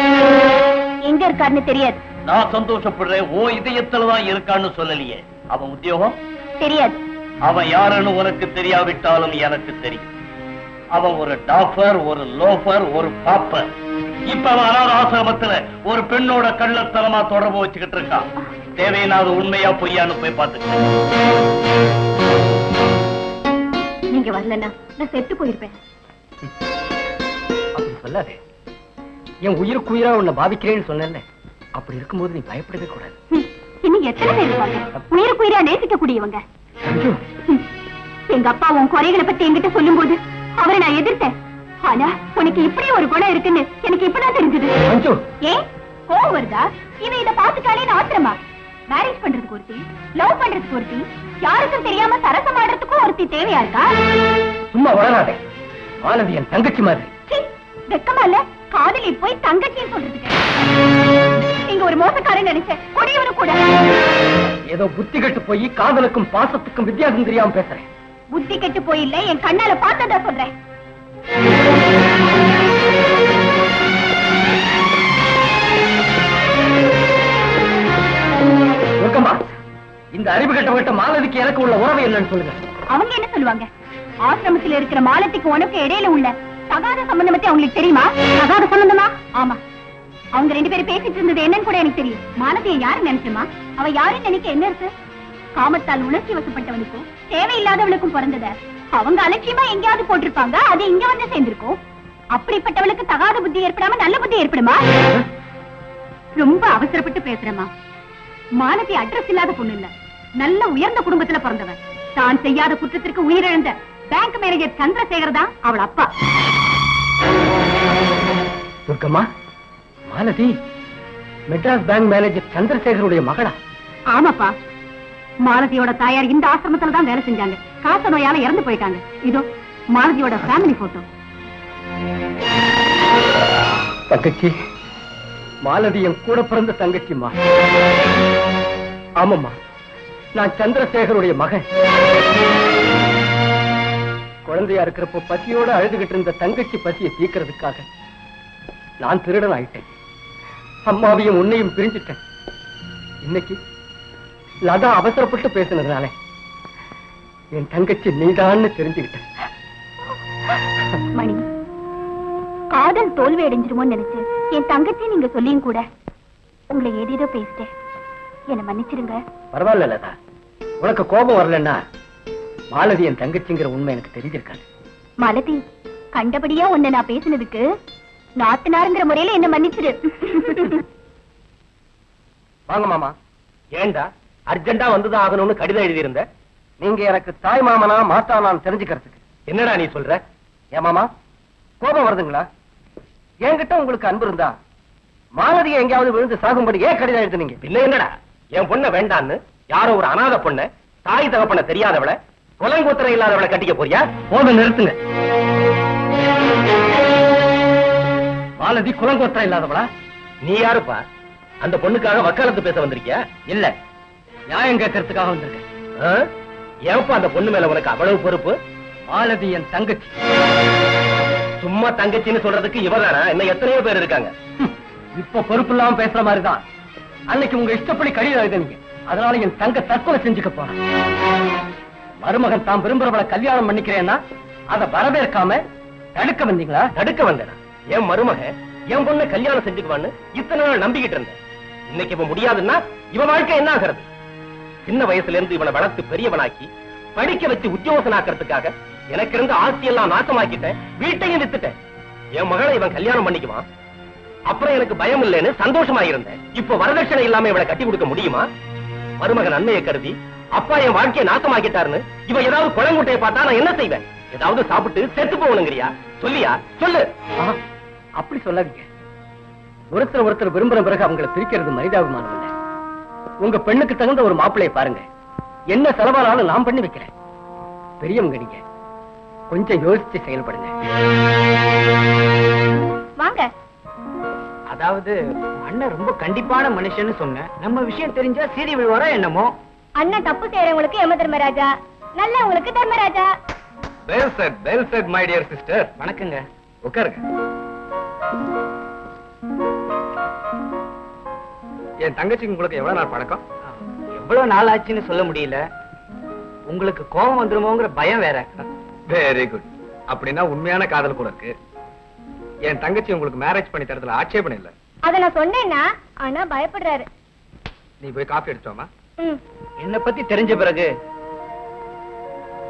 எங்க இருக்காருன்னு தெரியாது. நான் சந்தோஷப்படுறேன், ஓ இதயத்துலதான் இருக்கான்னு சொல்லலையே. அவன் உத்தியோகம் தெரியாது. அவன் யாருன்னு உனக்கு தெரியாவிட்டாலும் எனக்கு தெரியும். அவன் ஒரு டாஃபர், ஒரு லோஃபர், ஒரு பாப்பர். இப்ப அவன் அனாத ஆசிரமத்துல ஒரு பெண்ணோட கள்ளத்தனமா தொடர்பு வச்சுக்கிட்டு இருக்கான். தேவையில்லாத உண்மையா பொய்யான்னு போய் பார்த்துக்க. நீங்க வரலன்னா நான் செத்து போயிருப்பேன். அப்படி சொல்லாதே. என் உயிருக்கு உயிரா உன்னை பாதிக்கிறேன்னு சொன்னேன்ல, அப்படி இருக்கும்போது நீ பயப்படவே கூடாது. இன்னும் எத்தனை பேர் இருப்பாங்க உயிருக்கு உயிரா நேசிக்க கூடியவங்க? எங்க அப்பா உன் குறைகளை பத்தி என்கிட்ட சொல்லும் போது அவரை நான் எதிர்த்தேன். ஆனா உனக்கு இப்படி ஒரு குணம் இருக்குன்னு எனக்கு இப்பதான் தெரிஞ்சது. ஏன் கோவம் வருதா? இவன் இதை பார்த்துட்டாலே ஆத்திரமா? மேரேஜ் பண்றதுக்கு ஒருத்தி, லவ் பண்றதுக்கு ஒருத்தி, யாருக்கும் தெரியாம சரசம் ஆடுறதுக்கும் ஒருத்தி தேவையா இருக்கா? சும்மா வளராதே. மாலதி என் தங்கச்சி மாதிரி. வெக்கமா இல்ல காதலி போய் தங்கச்சின்னு சொல்றதுக்கு? நீங்க ஒரு மோசக்காரன் நினைச்சேன், கொடியவனு கூட. ஏதோ புத்தி கெட்டு போய் காதலுக்கும் பாசத்துக்கும் வித்தியாசம் தெரியாம பேசுறேன். புத்தி கெட்டு போயில்ல, என் கண்ணால பார்த்ததா சொல்றேன். இந்த அறிவு கட்டப்பட்ட மாலதிக்கு எனக்கு உள்ள உறவு என்னன்னு சொல்லுங்க. அவங்க என்ன சொல்லுவாங்க? ஆசிரமத்தில் இருக்கிற மாலத்திக்கு உனக்கு இடையில உள்ள தகாத சம்பந்தம் பத்தி அவங்களுக்கு தெரியுமா? தகாத சம்பந்தமா? ஆமா, அவங்க 2 பேரும் பேசிட்டு இருந்தது என்னன்னு கூட எனக்கு தெரியும். மாலதியை யாரு நினைச்சுமா? அவ யாருன்னு நினைக்க என்ன இருக்கு? காமத்தால் உணர்ச்சி வசப்பட்டவனுக்கும் தேவையில்லாதவளுக்கும் பிறந்தத அவங்க அலட்சியமா எங்கேயாவது போட்டிருப்பாங்க, அது இங்க வந்து சேர்ந்திருக்கும். அப்படிப்பட்டவளுக்கு தகாத புத்தி ஏற்படாம நல்ல புத்தி ஏற்படுமா? ரொம்ப அவசரப்பட்டு பேசுறமா. மாலதி அட்ரஸ் இல்லாத பொண்ணு இல்ல, நல்ல உயர்ந்த குடும்பத்துல பிறந்தவன். தான் செய்யாத குற்றத்திற்கு உயிரிழந்த பேங்க் மேனேஜர் சந்திரசேகர் தான் அவள் அப்பா. துர்கம்மா, மாலதி மெட்ராஸ் பேங்க் மேனேஜர் சந்திரசேகருடைய மகளா? ஆமாப்பா, மாலதியோட தாயார் இந்த ஆசிரமத்துல தான் வேலை செஞ்சாங்க. காச நோயால இறந்து போயிட்டாங்க. இதோ மாலதியோட ஃபேமிலி போட்டோ. தங்கச்சி, மாலதி என் கூட பிறந்த தங்கச்சிம்மா. ஆமாம்மா, நான் சந்திரசேகருடைய மகன். குழந்தையா இருக்கிறப்போ பசியோட அழுதுகிட்டு இருந்த தங்கச்சி பசியை தீக்கிறதுக்காக நான் திருடன் ஆயிட்டேன். அம்மாவையும் உன்னையும் பிரிஞ்சிட்டேன். இன்னைக்கு லதா அவசரப்பட்டு பேசினதுனால என் தங்கச்சி நீதான்னு தெரிஞ்சுக்கிட்டேன். மணி, காதல் தோல்வி அடைஞ்சிருமோன்னு நினைச்சு என் தங்கச்சி நீங்க சொல்லியும் கூட உங்களை ஏதேதோ பேசிட்டேன். என்ன மன்னிச்சிருங்க. பரவாயில்ல லதா, உனக்கு கோபம் வரலன்னா மாலதி என் தங்கச்சிங்கிற உண்மை எனக்கு தெரிஞ்சிருக்காது. மாலதி, கண்டபடியா உன்னை நான் பேசினதுக்கு நாத்தனாருங்கிற முறையில என்ன மன்னிச்சிரு. வாங்க மாமா. ஏண்டா அர்ஜென்டா வந்துதான் ஆகணும்னு கடிதம் எழுதியிருந்த? நீங்க எனக்கு தாய் மாமனா மாத்தானான்னு தெரிஞ்சுக்கிறதுக்கு. என்னடா நீ சொல்ற? ஏன் மாமா, கோபம் வருதுங்களா? என்கிட்ட உங்களுக்கு அன்பு இருந்தா மாலதியை எங்கேயாவது விழுந்து சாகும்படி ஏன் கடிதம் எழுதுனீங்க? பின்ன என்னடா, என் பொண்ணை வேண்டான்னு யாரோ ஒரு அனாதை பொண்ணை, தாய் தகப்பன தெரியாதவளை, குலங்கூத்திரம் இல்லாதவளை கட்டிக்க போறியா? போதும், நிறுத்துங்க. மாலதி குலங்கோத்திரம் இல்லாதவளா? நீ யாருப்பா? அந்த பொண்ணுக்காக வக்காலத்து பேச வந்திருக்கியா? இல்ல, நியாயம் கேட்கறதுக்காக வந்திருக்கேன். ஏப்பா அந்த பொண்ணு மேல உனக்கு அவ்வளவு பொறுப்பு? மாலதி என் தங்கச்சி. சும்மா தங்கச்சின்னு சொல்றதுக்கு இவதானா? இன்னும் எத்தனையோ பேர் இருக்காங்க. இப்ப பொறுப்பு இல்லாம பேசுற மாதிரிதான் அன்னைக்கு உங்க இஷ்டப்படி கடிதம் எழுதுனீங்க. அதனால என் தங்க தற்கொலை செஞ்சுக்க போறான். மருமகன் தான் விரும்புறவளை கல்யாணம் பண்ணிக்கிறேன்னா அதை வரவேற்காம தடுக்க வந்தீங்களா? தடுக்க வந்தேன். என் மருமகன் என் பொண்ணை கல்யாணம் செஞ்சுக்குவான்னு இத்தனை நாள் நம்பிக்கிட்டு இருந்தேன். இன்னைக்கு இவன் முடியாதுன்னா இவன் வாழ்க்கை என்ன ஆகிறது? சின்ன வயசுல இருந்து இவனை வளர்த்து பெரியவனாக்கி படிக்க வச்சு உத்தியோகனாக்கிறதுக்காக எனக்கு இருந்த ஆஸ்தியெல்லாம் நாசமாக்கிட்டேன், வீட்டையும் வித்துட்டேன். என் மகளை இவன் கல்யாணம் பண்ணிக்குவான், அப்புறம் எனக்கு பயம் இல்லைன்னு சந்தோஷமா இருந்தேன். இப்ப வரதட்சணை இல்லாம இவளை கட்டி கொடுக்க முடியுமா? மருமகன் நன்மையை கருதி அப்பா என் வாழ்க்கையை நாசமாக்கிட்டாருன்னு இவன் ஏதாவது குளங்குட்டையை பார்த்தா நான் என்ன செய்வேன்? ஏதாவது சாப்பிட்டு செத்து போகணுங்கிறியா? சொல்லியா? சொல்லு. அப்படி சொல்லாதீங்க. ஒருத்தர் விரும்புற பிறகு அவங்களை பிரிக்கிறது மனிதாபிமானம் இல்ல. உங்க பெண்ணுக்கு தகுந்த ஒரு மாப்பிள்ளையை பாருங்க. என்ன செலவானாலும் நான் பண்ணி வைக்கிறேன். பெரியவங்க நீங்க, கொஞ்சம் யோசிச்சு செயல்படுங்க. வாங்க. அதாவது அண்ணன் ரொம்ப கண்டிப்பான மனுஷன்னு சொன்னேன். நம்ம விஷயம் தெரிஞ்சா சீறி விழுவாரா என்னமோ? அண்ணன் தப்பு செய்யறவங்களுக்கு யம தர்மராஜா, நல்லவங்களுக்கு Dharmaraja. Well said, my dear sister. வணக்கங்க. உட்காருங்க. என் தங்கச்சிக்கு உங்களுக்கு எவ்வளவு நாள் பழக்கம்? எவ்வளவு நாள் ஆச்சுன்னு சொல்ல முடியல. உங்களுக்கு கோபம் வந்துருமோங்கிற பயம் வேற. Very good. அப்படின்னா உண்மையான காதல் கூட இருக்கு. என் தங்கச்சி உங்களுக்கு மேரேஜ் பண்ணி தரதுல ஆட்சேபணம் இல்ல. அத நான் சொன்னேன்னா ஆனா பயப்படுறாரு. நீ போய் காபி எடுத்தோமா? என்ன பத்தி தெரிஞ்ச பிறகு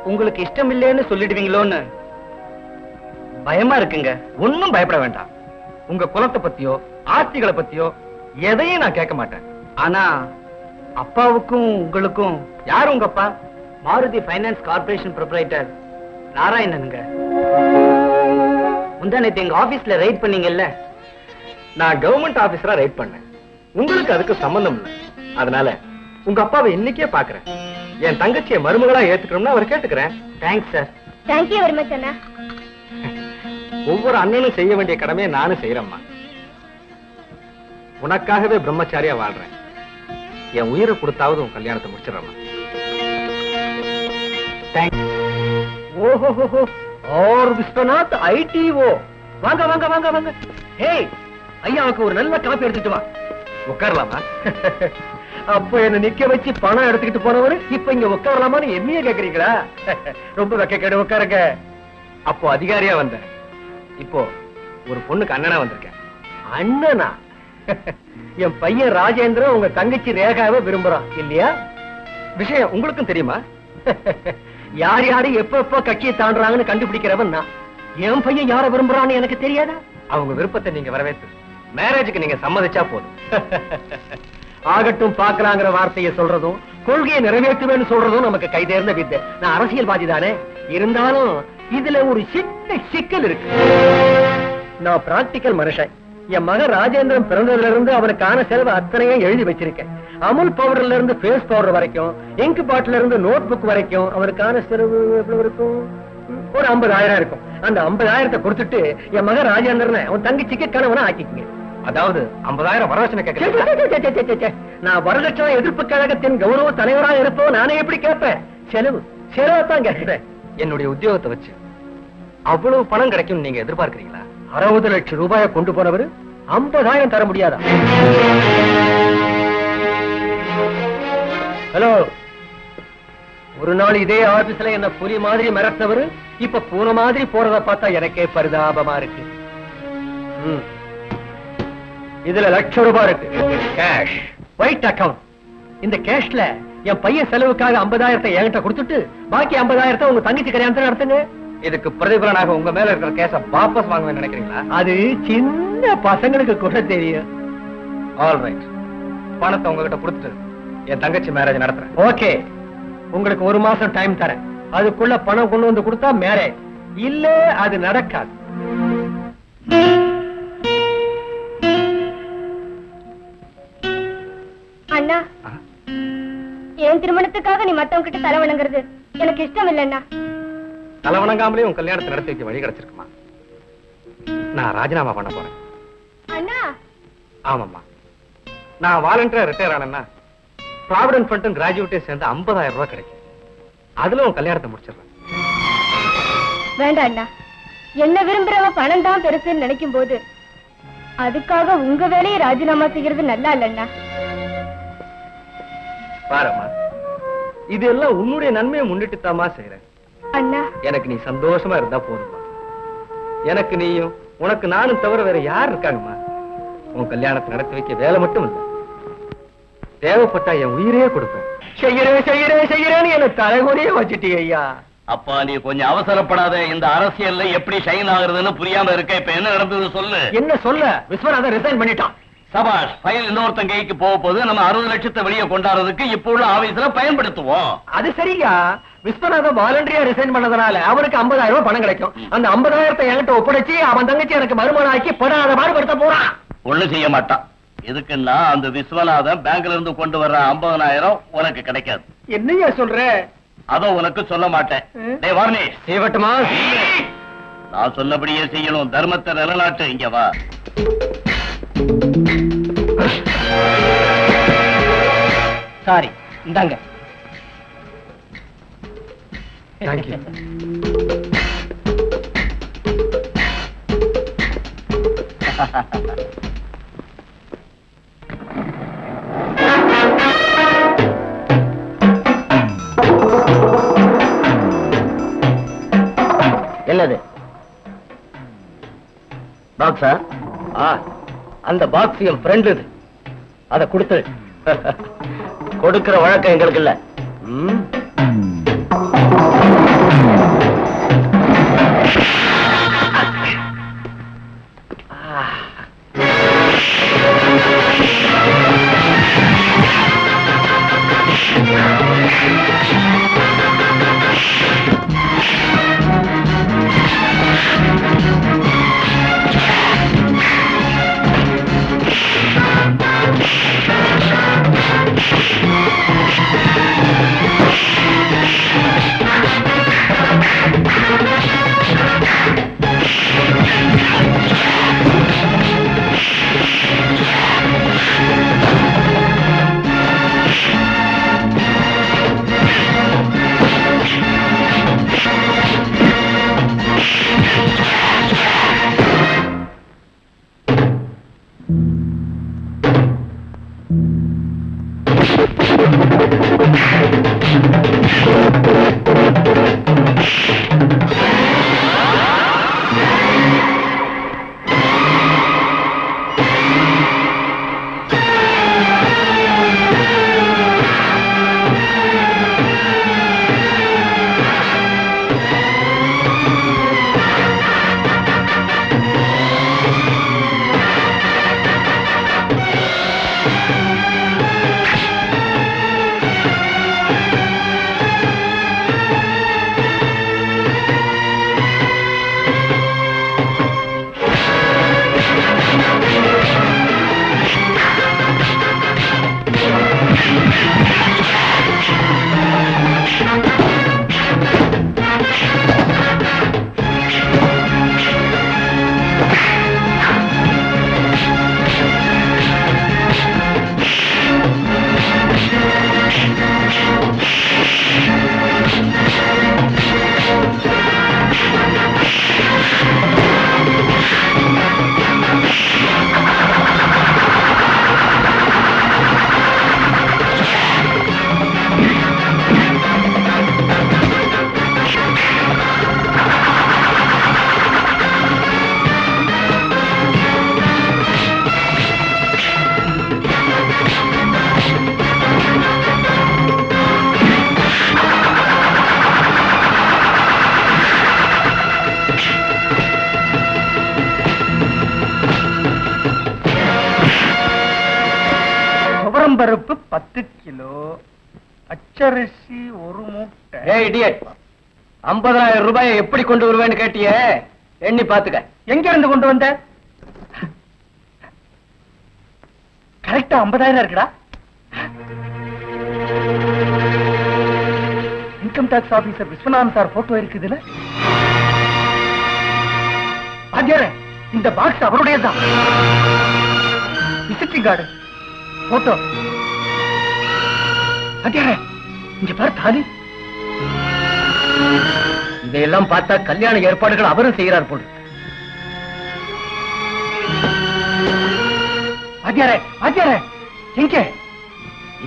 உங்களுக்கு இஷ்டம் இல்லைன்னு சொல்லிடுவீங்களோன்னு பயமா இருக்குங்க. ஒன்னும் பயப்பட வேண்டாம். உங்க குலத்தை பத்தியோ ஆஸ்திகளை பத்தியோ எதையும் நான் கேட்க மாட்டேன். ஆனா அப்பாவுக்கும் உங்களுக்கும். யார் உங்க அப்பா? மாருதி ஃபைனான்ஸ் கார்பரேஷன் ப்ரொப்ரைட்டர் நாராயணனுங்க. முந்தானேத்து எங்க ஆபீஸ்ல ரைட் பண்ணீங்கல்ல? நான் கவர்மெண்ட் ஆபீசரா ரைட் பண்ணேன். உங்களுக்கு அதுக்கு சம்பந்தம் இல்லை. அதனால உங்க அப்பாவை இன்னைக்கே பாக்குறேன். என் தங்கச்சியை மருமகளா ஏத்துக்கணும்னு அவர் கேட்டுக்கிறேன். Thanks sir. Thank you very much அண்ணா. ஒவ்வொரு அண்ணனும் செய்ய வேண்டிய கடமையை நானும் செய்யறேம்மா. உனக்காகவே பிரம்மச்சாரியா வாழ்றேன். என் உயிரை கொடுத்தாவது உன் கல்யாணத்தை முடிச்சிடறேம்மா. ஓஹோ, ஆர் விஸ்வநாத் ஐடிஓ. வாங்க வாங்க வாங்க வாங்க. ஏய், ஐயாவுக்கு ஒரு நல்ல காப்பி எடுத்துட்டு வா. உட்காரலாமா? அப்ப என்ன நிக்க வச்சு பணம் எடுத்துக்கிட்டு போனவரு இப்ப இங்க உட்காரலாமான்னு என்னையே கேக்குறீங்களா? ரொம்ப வெக்கக்கேடு. உட்காருங்க. அப்போ அதிகாரியா வந்தேன், இப்போ ஒரு பொண்ணுக்கு அண்ணனா வந்திருக்கேன். அண்ணனா? என் பையன் ராஜேந்திரன் உங்க தங்கச்சி ரேகாவை விரும்புறான் இல்லையா? விஷயம் உங்களுக்கும் தெரியுமா? யார் யாரு எப்ப கட்சியை தாண்டுறாங்கன்னு கண்டுபிடிக்கிறவன் நான். என் பையன் யார விரும்புறான்னு எனக்கு தெரியாதா? அவங்க விருப்பத்தை நீங்க வரவேற்று மேரேஜுக்கு நீங்க சம்மதிச்சா போதும். ஆகட்டும் பார்க்கலாங்கிற வார்த்தையை சொல்றதும் கொள்கையை நிறைவேற்றுவேன்னு சொல்றதும் நமக்கு கைதேர்ந்த வித்தை. நான் அரசியல்வாதி தானே, இருந்தாலும் இதுல ஒரு சின்ன சிக்கல் இருக்கு. நான் பிராக்டிக்கல் மனுஷன். என் மகன் ராஜேந்திரன் பிறந்ததுல இருந்து அவனுக்கான செலவு அத்தனையும் எழுதி வச்சிருக்கேன். அமுல் பவுடர்ல இருந்து ஃபேஸ் பவுடர் வரைக்கும், இங்க் பாட்டில இருந்து நோட் புக் வரைக்கும் அவனுக்கான செலவு எவ்வளவு இருக்கும்? ஒரு 50,000 இருக்கும். அந்த 50,000 கொடுத்துட்டு என் மகன் ராஜேந்திரனை அவன் தங்கச்சிக்கு கணவனா ஆக்கிக்கங்க. அதாவது 50,000 வரதட்சணை கேட்க. நான் வரதட்சணை எதிர்ப்பு கழகத்தின் கௌரவ தலைவராக இருப்போம். நானே எப்படி கேட்பேன்? செலவு தான் கேட்கிறேன். என்னுடைய உத்தியோகத்தை வச்சு அவ்வளவு பணம் கிடைக்கும் நீங்க எதிர்பார்க்கிறீங்களா? 60 லட்சம் ரூபாயை கொண்டு போனவர் 50,000 தர முடியாதா? ஹலோ, ஒரு நாள் இதே ஆபீஸ்ல என்ன புலி மாதிரி மிரட்டவர் இப்ப பூனை மாதிரி போறத பார்த்தா எனக்கே பரிதாபமா இருக்கு. இதுல லட்சம் ரூபாய் இருக்கு. Cash, white account. இந்த கேஷ்ல என் பையன் செலவுக்காக 50,000 என்கிட்ட கொடுத்துட்டு பாக்கி 50,000 உங்க தங்கச்சி கல்யாணத்தை நடத்துங்க. இதுக்கு பிரதிபலனாக உங்க மேல இருக்கிற கேஸ வாபஸ் வாங்க நினைக்கிறீங்களா? அது சின்ன பசங்களுக்கு கூட தெரியும். ஆல் ரைட், பணத்தை உங்ககிட்ட கொடுத்துட்டு என் தங்கச்சி மேரேஜ் நடத்துறேன். ஓகே, உங்களுக்கு 1 மாசம் டைம் தரேன். அதுக்குள்ள பணம் கொண்டு வந்து கொடுத்தா மேரேஜ், இல்ல அது நடக்காது. அண்ணா, என் திருமணத்துக்காக நீ மத்தவங்க கிட்ட தலை வணங்குறது எனக்கு இஷ்டம் இல்லைன்னா. தலை வணங்காமலே உன் கல்யாணத்தை நடத்தி வைக்க வழி கிடைச்சிருக்குமா? நான் ராஜினாமா பண்ண போறேன். அண்ணா. ஆமாம்மா, நான் வாலண்டியரா ரிட்டையர் ஆனேன்னா ப்ராவிடன்ட் ஃபண்ட் கிராஜுவேட்டே சேர்ந்து 50,000 ரூபாய் கிடைக்கும். அதுல உன் கல்யாணத்தை முடிச்சிடுறேன். வேண்டாம் அண்ணா, என்ன விரும்புறவ பணம் தான் பெருசுன்னு நினைக்கும் போது அதுக்காக உங்க வேலையை ராஜினாமா செய்யறது நல்லா இல்லண்ணா. பாரம்மா, இதெல்லாம் உன்னுடைய நன்மையை முன்னிட்டு தாமா செய்யறேன். அண்ணா, எனக்கு நீ சந்தோஷமா இருந்தா போதுமா. எனக்கு நீயும் உனக்கு நானும் தவிர வேற யார் இருக்காங்கம்மா? உன் கல்யாணத்தை நடத்தி வைக்க வேலை மட்டும் இல்ல, தேவைப்பட்டா என் உயிரே கொடுப்பேன். செய்யறேன்னு என்ன தலைமுறையே வச்சுட்டீங்க ஐயா. அப்பா, நீ கொஞ்சம் அவசரப்படாத. இந்த அரசியல்ல எப்படி ஷைன் ஆகுறதுன்னு புரியாம இருக்க. இப்ப என்ன நடந்தது சொல்லு. என்ன சொல்ல? விஸ்வநாதன் ரிசைன் பண்ணிட்டான். சபாஷ், ஃபைல் இன்னொருத்தன் கைக்கு போக போது நம்ம 60 லட்சத்தை வெளியே கொண்டாடுறதுக்கு இப்ப உள்ள ஆபீஸ்ல பயன்படுத்துவோம். அது சரியா? விஸ்வநாதன் வாலண்டரியா ரிசைன் பண்ணதுனால அவனுக்கு 50,000 ரூபாய் பணம் கிடைக்கும். அந்த 50,000 என்கிட்ட ஒப்படைச்சு அவன் தங்கச்சி எனக்கு மறுமணம் ஆக்கி படாத பாடுபடுத்த போறான். ஒண்ணும் செய்ய மாட்டான். இதுக்குன்னா அந்த விஸ்வநாதன் பேங்க்ல இருந்து கொண்டு வர்ற 50,000 உனக்கு கிடைக்காது. என்னையா சொல்ற? அதோ உனக்கு சொல்ல மாட்டேன். டேய் வார்னி, செய்வட்டுமா? நான் சொன்னபடியே செய்யணும். தர்மத்தை நிலநாட்டு. இங்க வா. சாரி, இந்தாங்க. தேங்க்யூ. என்னது பாக்ஸா? அந்த பாக்ஸ் என் ஃப்ரெண்ட். அதை கொடுத்து கொடுக்கிற வழக்கம் எங்களுக்கு இல்ல. பருப்பு 10 கிலோ, பச்சரிசி 1 மூட்டை. ஏய் இடியட், 50,000 ரூபாயை எப்படி கொண்டு வருவேன்னு கேட்டியே, எண்ணி பாத்துக்க. எங்க இருந்து கொண்டு வந்த? கரெக்டா 50,000 இருக்குடா. Income tax officer Viswanathan sir photo இருக்குதுல. பாத்தியாரே, இந்த பாக்ஸ் அவருடையதான். Visiting card, photo. பாத்தியாரே, இங்க பாரு தாலி. இதையெல்லாம் பார்த்தா கல்யாண ஏற்பாடுகள் அவரும் செய்கிறார் போல. பாத்தியாரே, பாத்தியாரே, எங்க?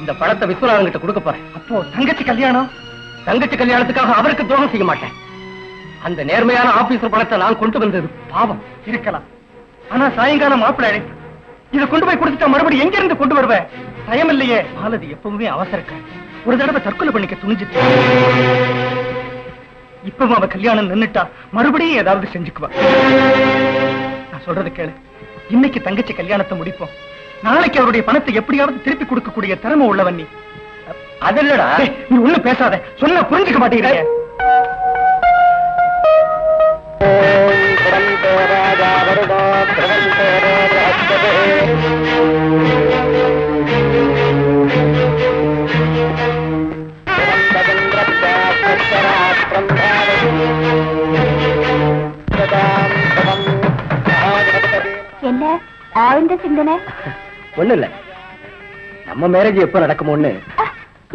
இந்த பணத்தை விஸ்வநாதன் கிட்ட கொடுக்க போறேன். அப்போ தங்கச்சி கல்யாணம்? தங்கச்சி கல்யாணத்துக்காக அவருக்கு துரோகம் செய்ய மாட்டேன். அந்த நேர்மையான ஆபீசர் பணத்தை நான் கொண்டு வந்தது பாவம். இருக்கலாம், ஆனா சாயங்காலம் மாப்பிள்ளை அழைப்பு. இதை கொண்டு போய் கொடுத்துட்டா மறுபடியும் எங்க இருந்து கொண்டு வருவேன்? பயம் இல்லையே. மாலதி எப்பவுமே அவசரக்காரி. ஒரு தடவை தற்கொலை பண்ணிக்க துணிஞ்சிட்டு, இப்பவும் அவ கல்யாணம் நின்னுட்டா மறுபடியும் ஏதாவது செஞ்சுக்குவா. நான் சொல்றது கேளு, இன்னைக்கு தங்கச்சி கல்யாணத்தை முடிப்போம். நாளைக்கு அவருடைய பணத்தை எப்படியாவது திருப்பி கொடுக்கக்கூடிய திறமை உள்ளவன் நீ. அது இல்லடா. நீ ஒண்ணும் பேசாத, சொன்ன புரிஞ்சுக்க மாட்டேங்கிறீங்க. என்ன ஆழ்ந்த சிந்தனை? ஒண்ணு இல்ல, நம்ம மேரேஜ் எப்ப நடக்குமோன்னு.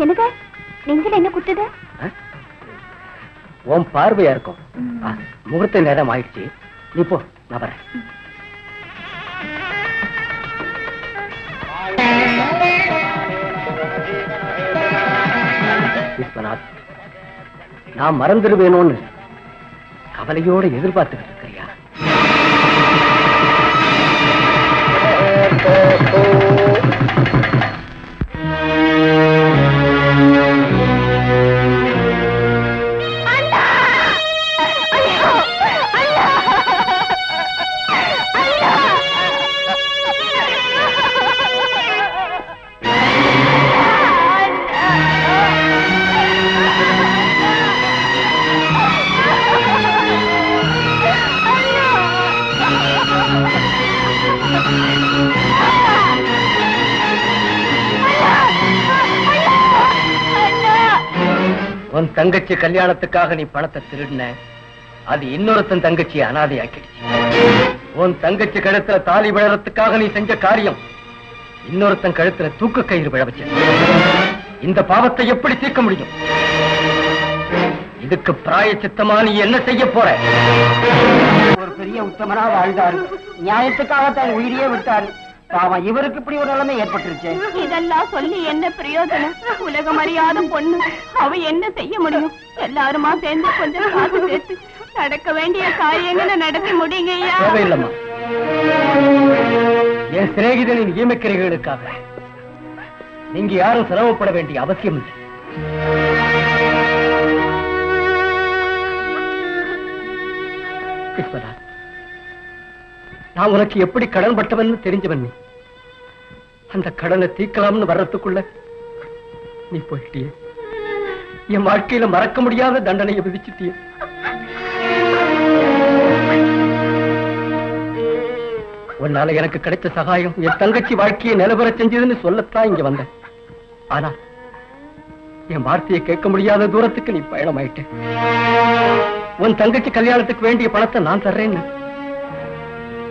என்னது நெஞ்சில என்ன குத்துது? உன் பார்வையா இருக்கும். முகூர்த்த நேரம் ஆயிடுச்சு, நீ போ, நான் வரேன். விஸ்வநாத், நான் மறந்துடுவேணும்னு கவலையோடு எதிர்பார்த்துக்கிட்டு இருக்கிறியா? உன் தங்கச்சி கல்யாணத்துக்காக நீ பணத்தை திருடின, அது இன்னொருத்தன் தங்கச்சியை அனாதையாக்கிடுச்சு. உன் தங்கச்சி கழுத்துல தாலி விழறதுக்காக நீ செஞ்ச காரியம் இன்னொருத்தன் கழுத்துல தூக்கு கயிறு விழவச்சு. இந்த பாவத்தை எப்படி தீர்க்க முடியும்? இதுக்கு பிராயச்சித்தமா நீ என்ன செய்ய போற? ஒரு பெரிய உத்தமனா வாழ்ந்தாரு, நியாயத்துக்காக தான் உயிரியே விட்டாரு. பாவம், இவருக்கு இப்படி ஒரு நிலைமை ஏற்பட்டுருச்சு. இதெல்லாம் சொல்லி என்ன பிரயோஜனம்? உலகம் அறியாத பொண்ணு, அவ என்ன செய்ய முடியும்? எல்லாருமா சேர்ந்து கொஞ்சம் காசு சேர்த்து நடக்க வேண்டிய காரியங்களை நடத்தி முடியுங்க ஐயா. தேவையில்லம்மா, என் சிநேகிதனின் ஈமக்கிரைகளுக்காக நீங்க யாரும் சிரமப்பட வேண்டிய அவசியம் இல்லை. விஸ்வநாத், நான் உனக்கு எப்படி கடன் பட்டவன் தெரிஞ்சவன். நீ அந்த கடனை தீர்க்கலாம்னு வர்றதுக்குள்ள நீ போயிட்டியே. என் வாழ்க்கையில மறக்க முடியாத தண்டனையை விதிச்சிட்டியே. உன்னால எனக்கு கிடைச்ச சகாயம் என் தங்கச்சி வாழ்க்கையை நிலவர செஞ்சதுன்னு சொல்லத்தான் இங்க வந்தேன். ஆனா என் வார்த்தையை கேட்க முடியாத தூரத்துக்கு நீ பயணமாயிட்ட. உன் தங்கச்சி கல்யாணத்துக்கு வேண்டிய பணத்தை நான் தர்றேன்னு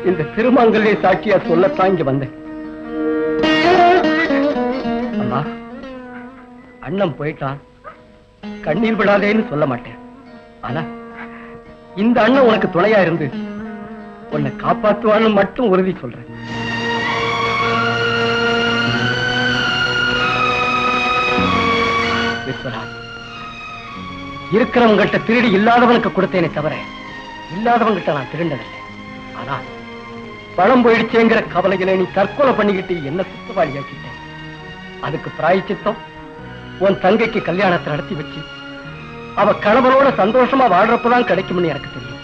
இந்த திருமங்கலே சாட்சியா சொல்லத்தான் இங்க வந்தேன். அம்மா, அண்ணன் போயிட்டான், கண்ணீர் விடாதேன்னு சொல்ல மாட்டேன். ஆனா இந்த அண்ணன் உனக்கு துணையா இருந்து உன்னை காப்பாத்துவான்னு மட்டும் உறுதி சொல்றேன். விஸ்வநாத், இருக்கிறவங்கிட்ட திருடி இல்லாதவனுக்கு கொடுத்தேனே தவிர இல்லாதவங்கிட்ட நான் திருண்டதில்லை. ஆனா பணம் போயிடுச்சேங்கிற கவலைகளை நீ தற்கொலை பண்ணிக்கிட்டு என்ன குற்றவாளியாக்கிட்ட. அதுக்கு பிராயச்சித்தம் உன் தங்கைக்கு கல்யாணத்தை நடத்தி வச்சு அவ கணவனோட சந்தோஷமா வாழ்றப்பதான் கிடைக்கும்னு எனக்கு தெரியும்.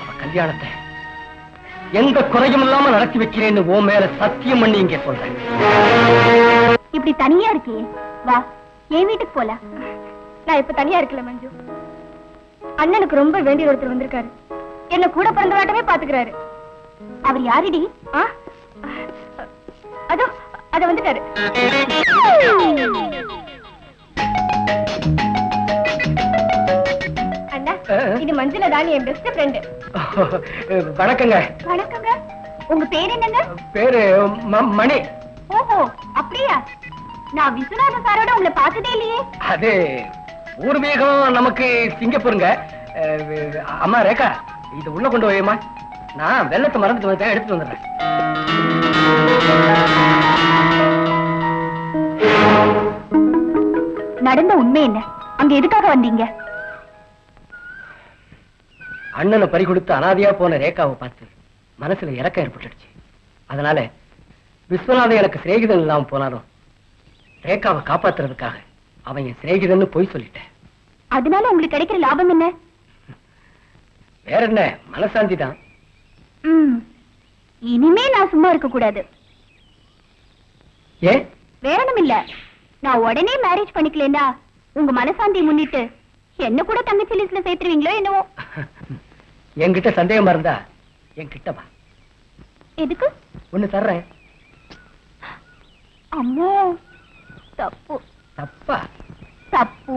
அவ கல்யாணத்தை எந்த குறையும் இல்லாம நடத்தி வைக்கிறேன்னு உன் மேல சத்தியம் பண்ணி இங்கே சொல்றேன். தனியா இருக்கியே, வா என் வீட்டுக்கு போலாம். நான் இப்ப தனியா இருக்கல மஞ்சு. அண்ணனுக்கு ரொம்ப வேண்டிய ஒருத்தர் வந்திருக்காரு. என்ன கூட பிறந்தவாட்டமே பாத்துக்கிறாரு. அவர் யாருடி? அதோ அத வந்துட்டாரு. அண்ணா, இது மஞ்சுள தான், என் பெஸ்ட் ஃப்ரெண்ட். வணக்கங்க. வணக்கங்க. உங்க பேர் என்னங்க? பேரு மணி. ஓஹோ, அப்படியா? நான் விஸ்வநாதன் சாரோட உங்களை பார்த்ததே இல்லையே. அது பூர்வீகம் நமக்கு சிங்கப்பூருங்க. அம்மா ரேகா, இது உள்ள கொண்டு போயமா. நான் வெள்ளத்தை மறந்துட்டு வந்தேன், எடுத்துட்டு வந்துடுறேன். நடந்த உண்மை என்ன? அங்க எதுக்காக வந்தீங்க? அண்ணனை பறி கொடுத்து அனாதையா போன ரேகாவை பார்த்து மனசுல இறக்கம் ஏற்பட்டுடுச்சு. அதனால விஸ்வநாதன் எனக்கு சிநேகிதன் இல்லாம போனாலும் ரேகாவை காப்பாத்துறதுக்காக அவன் என் சிநேகிதன்னு போய் சொல்லிட்டேன். அதனால உங்களுக்கு கிடைக்கிற லாபம் என்ன? வேற என்ன, மனசாந்தி தான். இனிமே நான் சும்மா இருக்க கூடாது. ஏன்? வேறணும் இல்ல, நான் உடனே மேரேஜ் பண்ணிக்கலன்னா உங்க மனசாந்தியை முன்னிட்டு என்ன கூட தங்கச்சி லிஸ்ட்ல சேர்த்துருவீங்களோ என்னவோ. என்கிட்ட சந்தேகமா இருந்தா என்கிட்ட வா. எதுக்கு? ஒண்ணு தர்றேன். அம்மோ, தப்பு. தப்பா? தப்பு.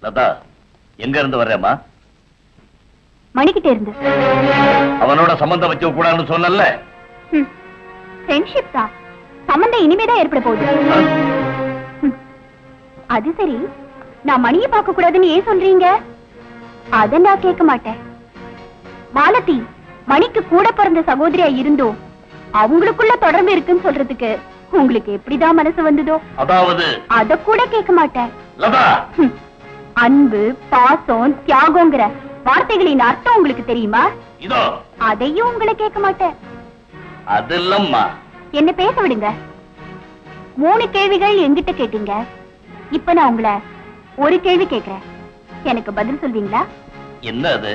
லதா, எங்க இருந்து வர்றேம்மா? மணிக்கிட்டே இருந்து. அவனோட சம்பந்தம் வச்சு கூடாதுன்னு சொன்னல. ஃப்ரெண்ட்ஷிப் தான். சம்பந்தம் இனிமேதான் ஏற்பட போகுது. அது சரி, நான் மணியை பார்க்க கூடாதுன்னு ஏன் சொல்றீங்க? அத நான் கேட்க மாட்டேன். மாலதி, மணிக்கு கூட பிறந்த சகோதரியா இருந்தோம் அவங்களுக்குள்ள தொடர்பு இருக்குன்னு சொல்றதுக்கு உங்களுக்கு எப்படிதான் மனசு வந்ததோ? அதாவது அத கூட கேட்க மாட்டேன். லதா, அன்பு, பாசம், தியாகங்கிற வார்த்தைகளின் அர்த்தம் உங்களுக்கு தெரியுமா? இதோ அதையும் உங்களை கேட்க மாட்டேன். அது இல்லம்மா. என்ன பேச விடுங்க. 3 கேள்விகள் என்கிட்ட கேட்டீங்க. இப்ப நான் உங்களை ஒரு கேள்வி கேட்கிறேன். எனக்கு பதில் சொல்வீங்களா? என்ன அது?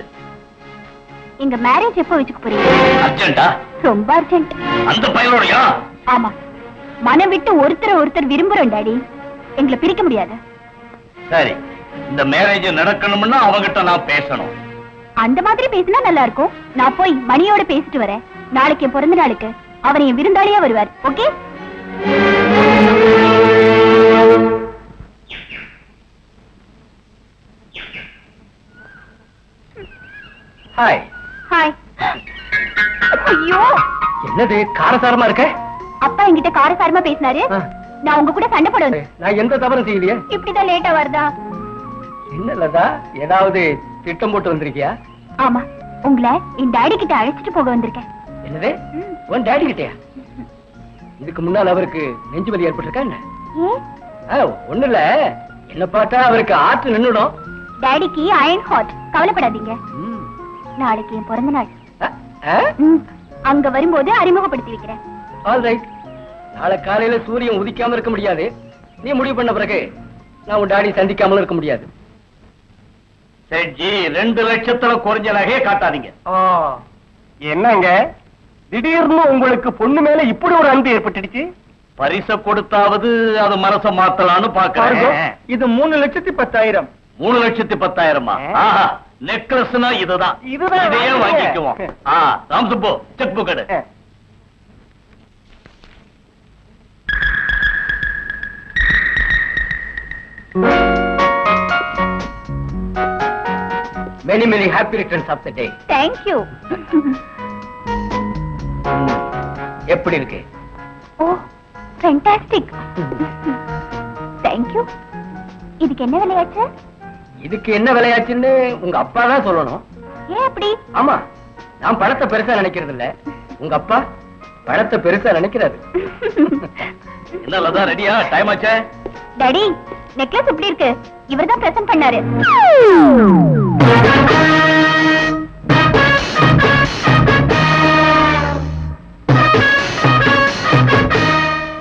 எங்க மேரேஜ் எப்ப வச்சுக்க போறீங்க? அர்ஜென்ட்டா? ரொம்ப அர்ஜென்ட். அந்த பையனோடயா? ஆமா, மனம் விட்டு ஒருத்தர் விரும்புறோம் டாடி. எங்களை பிரிக்க முடியாது. சரி, இந்த மேரேஜ் நடக்கணும்னா அவங்கிட்ட நான் பேசணும். அந்த மாதிரி பேசினா நல்லா இருக்கும். நான் போய் மணியோட பேசிட்டு வரேன். நாளைக்கு என் பிறந்த நாளுக்கு அவர் என் விருந்தாளியா வருவார். ஓகே? ஹாய். ஹாய். ஐயோ, என்னது காரசாரமா இருக்க? அப்பா என்கிட்ட காரசாரமா பேசினாரு. நான் உங்க கூட சண்டை போட வந்தேன். நான் எந்த தவறும் செய்யலையே. இப்படிதான் லேட்டா வருதா? என்ன லதா, ஏதாவது திட்டம் போட்டு வந்திருக்கியா? ஆமா, உங்களை என் டாடி கிட்ட அழைச்சிட்டு போக வந்திருக்கேன். என்னது, உன் டாடி கிட்டயா? இதுக்கு முன்னால் அவருக்கு நெஞ்சு வலி ஏற்பட்டிருக்கா என்ன? ஏன்? ஒண்ணு இல்ல, என்ன பார்த்தா அவருக்கு ஆற்று நின்னுடும். டாடிக்கு அயன் ஹார்ட். கவலைப்படாதீங்க. நாளைக்கு என் பிறந்த நாள். அங்க வரும்போது அறிமுகப்படுத்தி வைக்கிறேன். ஆல்ரைட். நாளை காலையில சூரியன் உதிக்காம இருக்க முடியாது. நீ முடிவு பண்ண பிறகு நான் உன் டாடி சந்திக்காமலும் இருக்க முடியாது. சரி, 2 லட்சத்துல குறைஞ்ச நகையை காட்டாதீங்க. என்னங்க திடீர்னு உங்களுக்கு பொண்ணு மேல இப்படி ஒரு அன்பு ஏற்பட்டுடுச்சு? பரிச கொடுத்தாவது அது மனச மாத்தலான்னு பாக்குறேன். இது 3,10,000. 3,10,000. ஆஹா, நெக்லஸ்னா இதுதான். இதையே வாங்கிக்குவோம். ராம்சுப்பு, செக் புக் எடு. Many many happy returns of the day. Thank you. எப்படி இருக்கு? Oh, fantastic. Thank you. இதுக்கு என்ன விலையாச்சு? இதுக்கு என்ன விலையாச்சுன்னு உங்க அப்பா தான் சொல்லணும். ஏன் அப்படி? ஆமா, நான் பணத்தை பெருசா நினைக்கிறது இல்ல, உங்க அப்பா பணத்தை பெருசா நினைக்கிறாரு. என்ன லதா, ரெடியா? டைம் ஆச்சே. டாடி, நெக்லஸ் எப்படி இருக்கு? இவர்தான் பிரசன்ட் பண்ணாரு.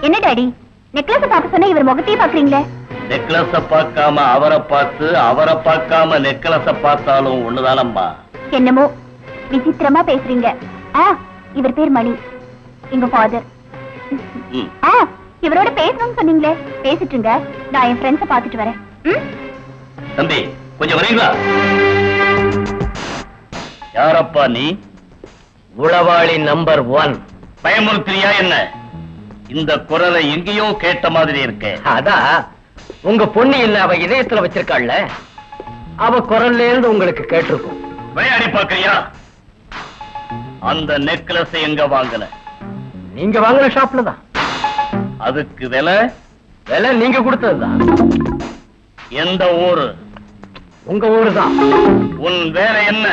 என்ன டாடி, நெக்லஸ் பார்க்க சொன்னா இவர் முகத்தையே பாக்குறீங்களே? நெக்லஸ பார்க்காம அவரை பார்த்து, அவரை பார்க்காம நெக்லஸ பார்த்தாலும் ஒண்ணுதானம்மா. என்னமோ விசித்திரமா பேசுறீங்க. இவர் பேர் மணி, எங்க ஃபாதர். இவரோட பேசணும்னு சொன்னீங்களே, பேசிட்டுங்க. நான் என் ஃப்ரெண்ட்ஸ பாத்துட்டு வரேன். தம்பி, கொஞ்சம் வரீங்களா? யாரப்பா நீ? உளவாளி நம்பர் 1. பயமுறுத்திரியா என்ன? இந்த குரலை எங்கேயோ கேட்ட மாதிரி இருக்கே. அதான் உங்க பொண்ணு என்ன அவ இதயத்துல வச்சிருக்காள்ல, அவ குரல்ல இருந்து உங்களுக்கு கேட்டிருக்கும். விளையாடி பாக்குறியா? அந்த நெக்லஸ் எங்க வாங்கல? நீங்க வாங்கின ஷாப்ல தான். அதுக்கு விலை நீங்க கொடுத்ததுதான். எந்த ஊரு? உங்க ஊரு தான். உன் வேலை என்ன?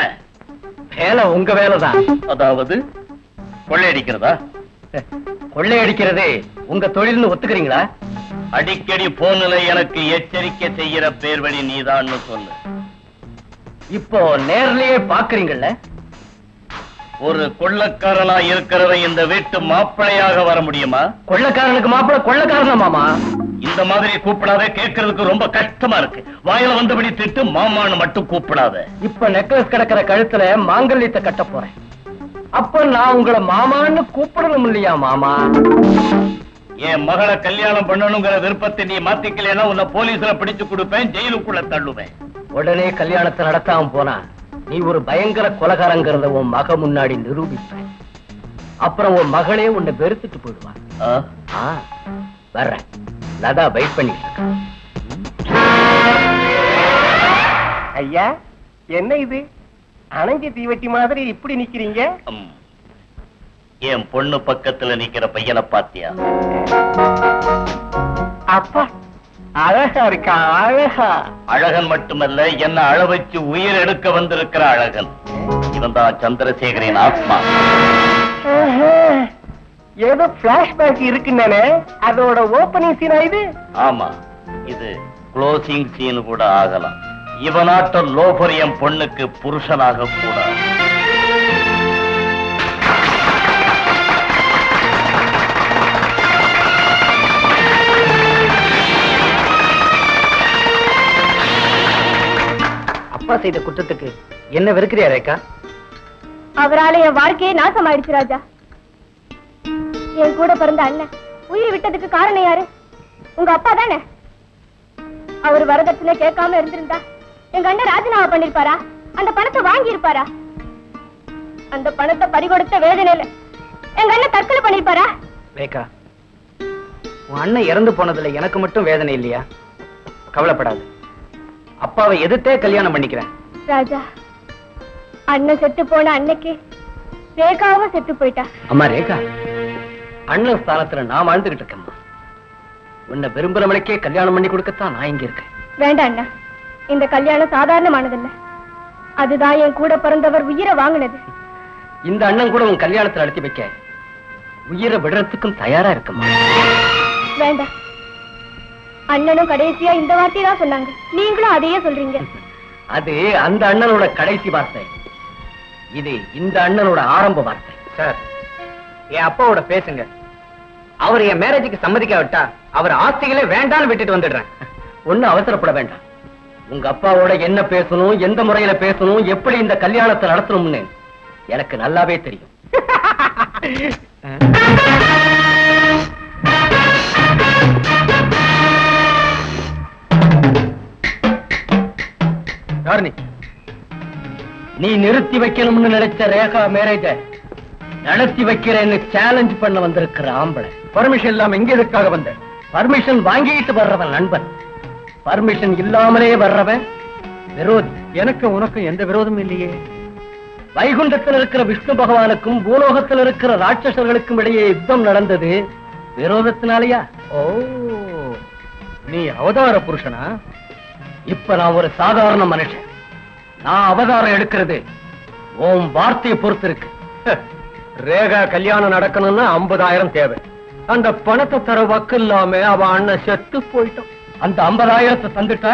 வேலை உங்க வேலை தான். அதாவது கொள்ளையடிக்கிறதா? கொள்ளையடிக்கிறது உங்க தொழில்னு ஒத்துக்கிறீங்களா? அடிக்கடி போன்ல எனக்கு எச்சரிக்கை செய்யற பேர் வழி நீதான்னு சொல்லு. இப்போ நேர்லயே பாக்குறீங்கல்ல. ஒரு கொள்ளக்காரனா இருக்கிறவன் இந்த வீட்டு மாப்பிள்ளையாக வர முடியுமா? கொள்ளக்காரனுக்கு மாப்பிள்ளை கொள்ளக்காரனா மாமா? இந்த மாதிரி கூப்பிடாத, கேட்கறதுக்கு ரொம்ப கஷ்டமா இருக்கு. வாயில வந்தபடி திட்டு மாமான்னு மட்டும் கூப்பிடாத. இப்ப நெக்லஸ் கிடக்கிற கழுத்துல மாங்கல்யத்தை கட்ட போறேன். அப்ப நான் உங்களை மாமான்னு கூப்பிடணும் இல்லையா மாமா? என் மகளை கல்யாணம் பண்ணணுங்கிற விருப்பத்தை நீ மாத்திக்கலன்னா உன்னை போலீஸ்ல பிடிச்சு கொடுப்பேன், ஜெயிலுக்குள்ள தள்ளுவேன். உடனே கல்யாணத்தை நடத்தாம போனா நீ ஒரு பயங்கர கொலகாரங்கிறத உன் மக முன்னாடி நிரூபிப்பேன். அப்புறம் உன் மகளே உன்னை வெறுத்துட்டு போயிடுவான். வர்றேன். லதா வெயிட் பண்ணிட்டு இருக்கேன். ஐயா, என்ன இது அணைஞ்ச தீவட்டி மாதிரி இப்படி நிக்கிறீங்க? என் பொண்ணு பக்கத்துல நிக்கிற பையனை பாத்தியா? அப்பா, அழகா இருக்கா, அழகா. அழகன் மட்டுமல்ல, என்ன அழ வச்சு உயிர் எடுக்க வந்திருக்கிற அழகன். இவன் தான் சந்திரசேகரின் ஆத்மா. ஏதோ பிளாஷ்பேக் இருக்குன்னு, அதோட ஓபனிங் சீனா இது? ஆமா, இது க்ளோசிங் சீன் கூட ஆகலாம். இவனாட்ட லோபர் என் பொண்ணுக்கு புருஷனாக கூடாது. அப்பா செய்த குற்றத்துக்கு என்ன வெறுக்கிறியா ரேகா? அவரால என் வாழ்க்கையே நாசமாயிடுச்சு ராஜா. என் கூட பிறந்த அண்ணன் உயிரை விட்டதுக்கு காரணம் யாரு? உங்க அப்பா தானே. அவர் வரதட்சணை கேட்காம இருந்திருந்தா எங்க அண்ணன் ராஜினாமா பண்ணிருப்பாரா? அந்த பணத்தை வாங்கி இருப்பாரா? அந்த பணத்தை பறிகொடுத்த வேதனையில எங்க அண்ணன் தற்கொலை பண்ணிருப்பாரா? ரேகா, உன் அண்ணன் இறந்து போனதுல எனக்கு மட்டும் வேதனை இல்லையா? கவலைப்படாது, அப்பாவை எதிர்த்தே கல்யாணம் பண்ணிக்கிறேன். ராஜா, அண்ணன் செத்து போன அன்னைக்கு ரேகாவும் செத்து போயிட்டா. அம்மா ரேகா, அண்ணன் ஸ்தானத்துல நான் வாழ்ந்துகிட்டு இருக்கேம்மா. உன்னை விரும்புறவனுக்கே கல்யாணம் பண்ணி கொடுக்கத்தான் நான் இங்க இருக்கேன். வேண்டாம் அண்ணா, இந்த கல்யாணம் சாதாரணமானதில்ல. அதுதான் என் கூட பிறந்தவர் உயிரை வாங்கினது. இந்த அண்ணன் கூட உன் கல்யாணத்தை நடத்தி வைக்க உயிரை விடுறதுக்கும் தயாரா இருக்கம்மா. வேண்டாம், அண்ணனும் கடைசியா இந்த வார்த்தை தான் சொன்னாங்க. நீங்களும் அதையே சொல்றீங்க. அது அந்த அண்ணனோட கடைசி வார்த்தை, இது இந்த அண்ணனோட ஆரம்ப வார்த்தை. சார், என் அப்பாவோட பேசுங்க. அவர் என் மேரேஜுக்கு சம்மதிக்காவிட்டா அவர் ஆஸ்திகளே வேண்டான்னு விட்டுட்டு வந்துடுறேன். ஒன்னும் அவசரப்பட வேண்டாம். உங்க அப்பாவோட என்ன பேசணும், எந்த முறையில பேசணும், எப்படி இந்த கல்யாணத்தை நடத்தணும்னு எனக்கு நல்லாவே தெரியும். நீ நிறுத்தி வைக்கணும்னு நினைச்ச ரேகா மேரேஜ நடத்தி வைக்கிறேன்னு சேலஞ்ச் பண்ண வந்திருக்கிற ஆம்பளை. பர்மிஷன் இல்லாம எங்க எதுக்காக வந்த? பர்மிஷன் வாங்கிட்டு வர்றவன் நண்பன், பர்மிஷன் இல்லாமலே வர்றவன் விரோதி. எனக்கு உனக்கும் எந்த விரோதமும் இல்லையே. வைகுண்டத்தில் இருக்கிற விஷ்ணு பகவானுக்கும் பூலோகத்தில் இருக்கிற ராட்சசர்களுக்கும் இடையே யுத்தம் நடந்தது விரோதத்தினாலயா? ஓ, நீ அவதார புருஷனா? இப்ப நான் ஒரு சாதாரண மனுஷன். நான் அவதாரம் எடுக்கிறது உன் வார்த்தையை பொறுத்து இருக்கு. ரேகா கல்யாணம் நடக்கணும்னா 50,000 தேவை. அந்த பணத்தை தர வக்கு இல்லாம அவ அண்ணன் செத்து போயிட்டான். அந்த 50,000 தந்துட்டா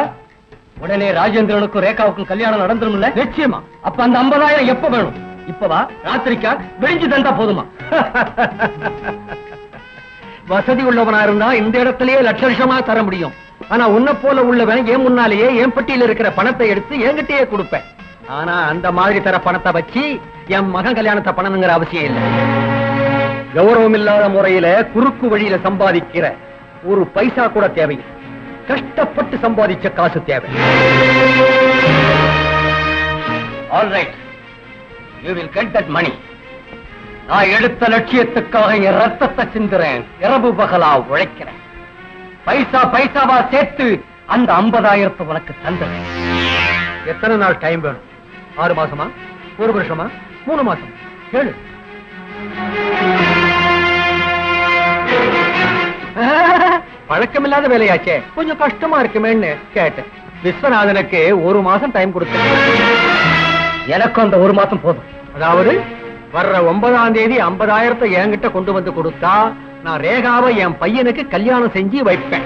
உடனே ராஜேந்திரனுக்கும் ரேகாவுக்கும் கல்யாணம் நடந்துரும்ல? நிச்சயமா. அப்ப அந்த 50,000 எப்ப வேணும்? இப்பவா, ராத்திரிக்கா, விழிஞ்சு தந்தா போதுமா? வசதி உள்ளவனா இருந்தா இந்த இடத்திலேயே லட்ச லட்சமா தர முடியும். ஆனா உன்னை போல உள்ளவன் என் முன்னாலேயே என் பட்டியல இருக்கிற பணத்தை எடுத்து என்கிட்டயே கொடுப்பேன். ஆனா அந்த மாதிரி தர பணத்தை வச்சு என் மகன் கல்யாணத்தை பண்ணணுங்கிற அவசியம் இல்லை. கௌரவம் இல்லாத முறையில குறுக்கு வழியில சம்பாதிக்கிற ஒரு பைசா கூட தேவையில்லை. கஷ்டப்பட்டு சம்பாதிச்ச காசு தேவை. All right, you will get that money. நான் எடுத்த லட்சியத்துக்காக என் ரத்தத்தை சிந்துறேன், இரவு பகலா உழைக்கிறேன். பைசா பைசாவா சேர்த்து அந்த 50,000 உனக்கு தந்துறேன். எத்தனை நாள் டைம் வேணும்? 6 மாசமா, 1 வருஷமா, 3 மாசம்? கேளு. பழக்கமில்லாத வேலையாச்சே, கொஞ்சம் கஷ்டமா இருக்குமேன்னு கேட்டேன். விஸ்வநாதனுக்கு 1 மாசம் டைம் கொடுத்தேன். எனக்கும் அந்த 1 மாசம் போதும். அதாவது வர்ற 9ஆம் தேதி 50,000 என்கிட்ட கொண்டு வந்து கொடுத்தா நான் ரேகாவை என் பையனுக்கு கல்யாணம் செஞ்சு வைப்பேன்.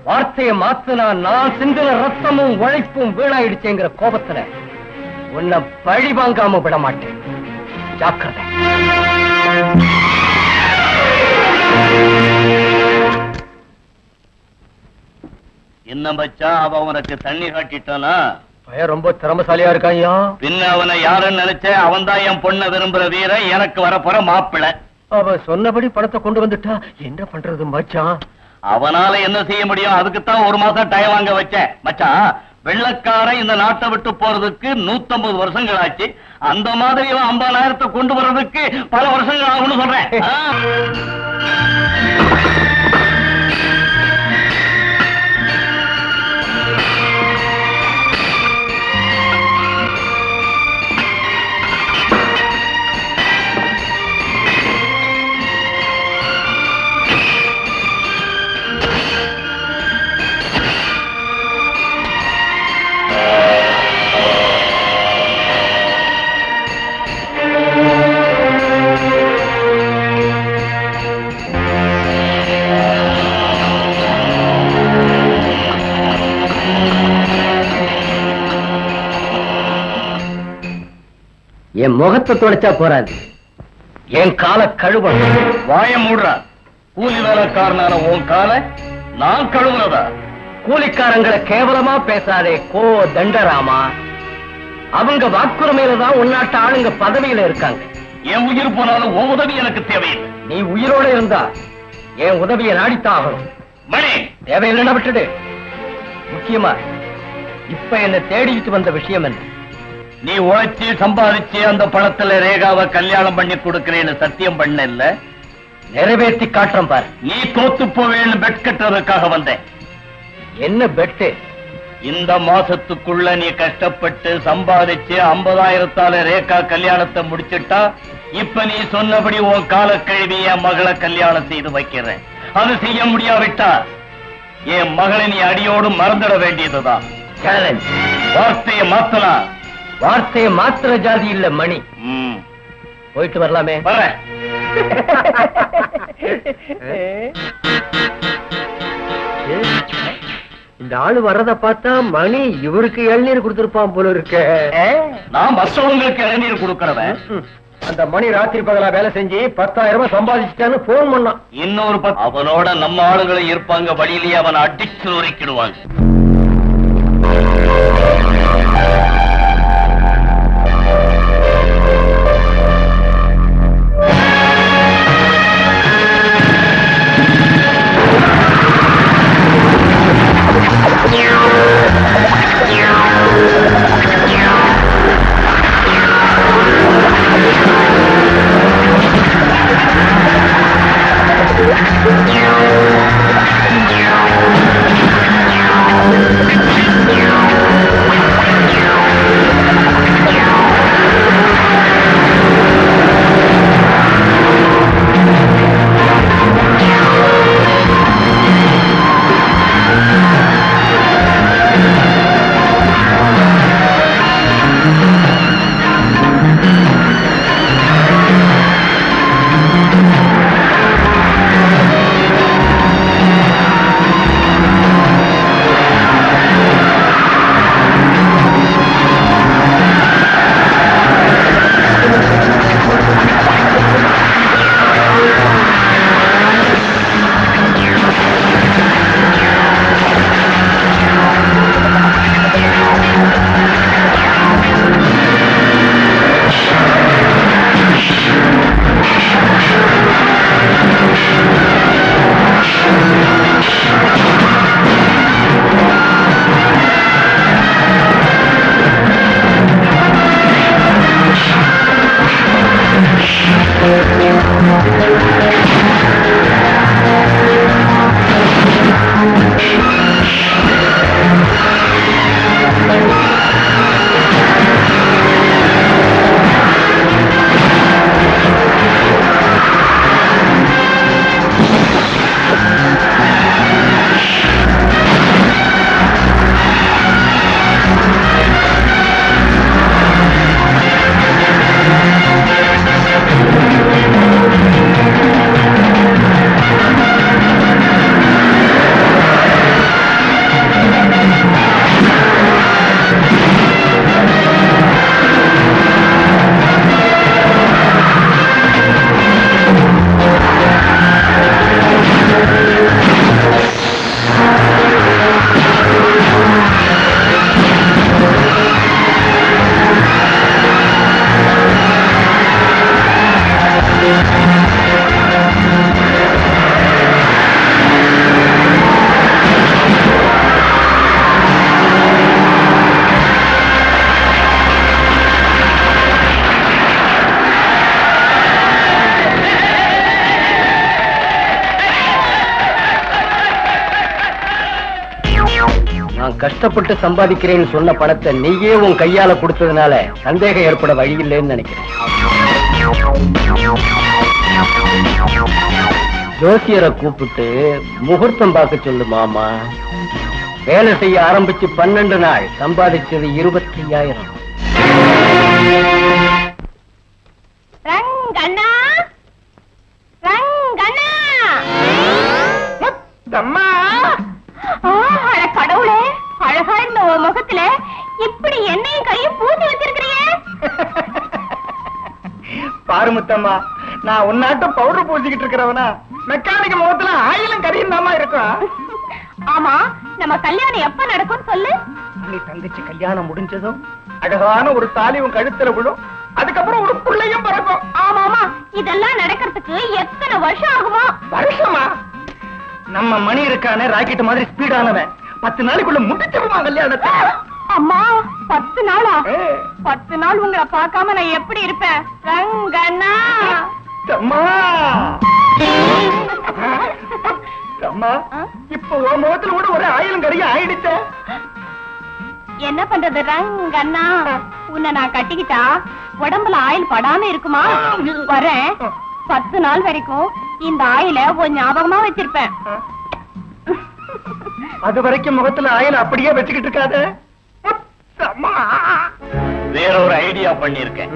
வார்த்தையை மாத்தினா நான் சிந்தின ரத்தமும் உழைப்பும் வீணாயிடுச்சேங்கிற கோபத்துல உன்னை பழி வாங்காம விட மாட்டேன். ஜாக்கிரதை. என்ன மச்சா, அவ உனக்கு தண்ணி காட்டிட்டானா? பையன் ரொம்ப திறமசாலியா இருக்காயா. பின்ன அவனை யாருன்னு நினைச்ச? அவன் தான் என் பொண்ணை விரும்புற வீரன், எனக்கு வரப்போற மாப்பிள்ளை. அவ சொன்னபடி பணத்தை கொண்டு வந்துட்டா என்ன பண்றது மச்சான்? அவனால என்ன செய்ய முடியும்? அதுக்குத்தான் 1 மாசம் டைம் வாங்க வச்சேன். மச்சான், வெள்ளக்காரன் இந்த நாட்டை விட்டு போறதுக்கு 150 வருஷங்கள் ஆச்சு. அந்த மாதிரி 50,000 கொண்டு வர்றதுக்கு பல வருஷங்கள் ஆகும்னு சொல்றேன். என் முகத்தை துடைச்சா போறாது, என் காலை கழுவணும். வாய மூடுறா. கூலி வேலைக்காரனான உன் காலை நான் கழுவுறதா? கூலிக்காரங்களை கேவலமா பேசாதே கோ தண்டராமா. அவங்க வாக்குரிமையில தான் உன்னாட்ட ஆளுங்க பதவியில இருக்காங்க. என் உயிர் போனாலும் உன் உதவி எனக்கு தேவையில்லை. நீ உயிரோட இருந்தா என் உதவியை நாடித்தான் ஆகணும். மணி, தேவையில்லைன்னா விட்டுடு. முக்கியமா இப்ப என்ன தேடிட்டு வந்த விஷயம் என்ன? நீ உழைச்சி சம்பாதிச்சு அந்த பணத்துல ரேகாவை கல்யாணம் பண்ணி கொடுக்கிறேன்னு சத்தியம் பண்ண இல்ல? நிறைவேற்றி காட்டுறேன் பாரு. நீ தோத்து போவேன்னு பெட் கட்டுறதுக்காக வந்தேன். என்ன பெட்டு? இந்த மாசத்துக்குள்ள நீ கஷ்டப்பட்டு சம்பாதிச்சு 50,000 ரேகா கல்யாணத்தை முடிச்சிட்டா, இப்ப நீ சொன்னபடி உன் கால கழுவி என் மகளை கல்யாணம் செய்து வைக்கிறேன். அது செய்ய முடியாவிட்டா என் மகளை நீ அடியோடு மறந்துட வேண்டியதுதான். சேலஞ்ச். வார்த்தையை மாத்தலாம். வார்த்தையை மாத்திர ஜாதி இல்ல மணி. போயிட்டு வரலாமே. வரேன். இந்த ஆளு வர்றத பார்த்தா மணி இவருக்கு இளநீர் கொடுத்திருப்பான் போல இருக்க. நான் மற்றவங்களுக்கு இளநீர் கொடுக்கறவன். அந்த மணி ராத்திரி பகலா வேலை செஞ்சு 10,000 சம்பாதிச்சுட்டான்னு போன் பண்ணான். இன்னொரு அவனோட நம்ம ஆளுங்களை இருப்பாங்க, வழியிலேயே அவன் அடிச்சு நொறுக்கிடுவாங்க. கஷ்டப்பட்டு சம்பாதிக்கிறேன்னு சொன்ன பணத்தை நீயே உன் கையால கொடுத்ததுனால சந்தேகம் ஏற்பட வழி இல்லைன்னு நினைக்கிறேன். ஜோசியரை கூப்பிட்டு முகூர்த்தம் பார்க்க சொல்லு மாமா. வேலை செய்ய ஆரம்பிச்சு 12 நாள், சம்பாதிச்சது 25,000. ரங்கண்ணா, ரங்கண்ணா, அம்மா, அட கடவுளே, அழகா இருந்த உன் முகத்துல இப்படி என்னையும் கையும் பூசி வச்சிருக்கிறீங்க. பாரு முத்தம்மா, நான் உன்னாட்டம் பவுடர் பூசிக்கிட்டு இருக்கிறவனா மெக்கானிக் முகத்துல ஆயிலும் கரியும் தாமா இருக்கும். ஆமா, நம்ம கல்யாணம் எப்ப நடக்கும் சொல்லு. நீ தங்கச்சி கல்யாணம் முடிஞ்சதும் அழகான ஒரு தாலி உன் கழுத்துல விடும். அதுக்கப்புறம் ஒரு பிள்ளையும் பிறக்கும். ஆமாமா, இதெல்லாம் நடக்கிறதுக்கு எத்தனை வருஷம் ஆகுமா? வருஷமா? நம்ம மணி இருக்கானே ராக்கெட் மாதிரி ஸ்பீடானவன் 10 நாளைக்குள்ள முடிச்சிருவான் கல்யாணத்தை. அம்மா, 10 நாளா? 10 நாள் உங்களை பார்க்காம நான் எப்படி இருப்பேன் ரங்கண்ணா? அம்மா அம்மா, இப்ப உன் முகத்துல கூட ஒரு ஆயிலும் கறியும் ஆயிடுச்ச. என்ன பண்றது ரங்கண்ணா? உன்னை நான் கட்டிக்கிட்டா உடம்புல ஆயில் படாம இருக்குமா? வரேன். 10 நாள் வரைக்கும் இந்த ஆயில ஒரு ஞாபகமா வச்சிருப்பேன். அது வரைக்கும் முகத்துல ஆயில் அப்படியே வச்சுக்கிட்டு இருக்காத. வேற ஒரு ஐடியா பண்ணிருக்கேன்.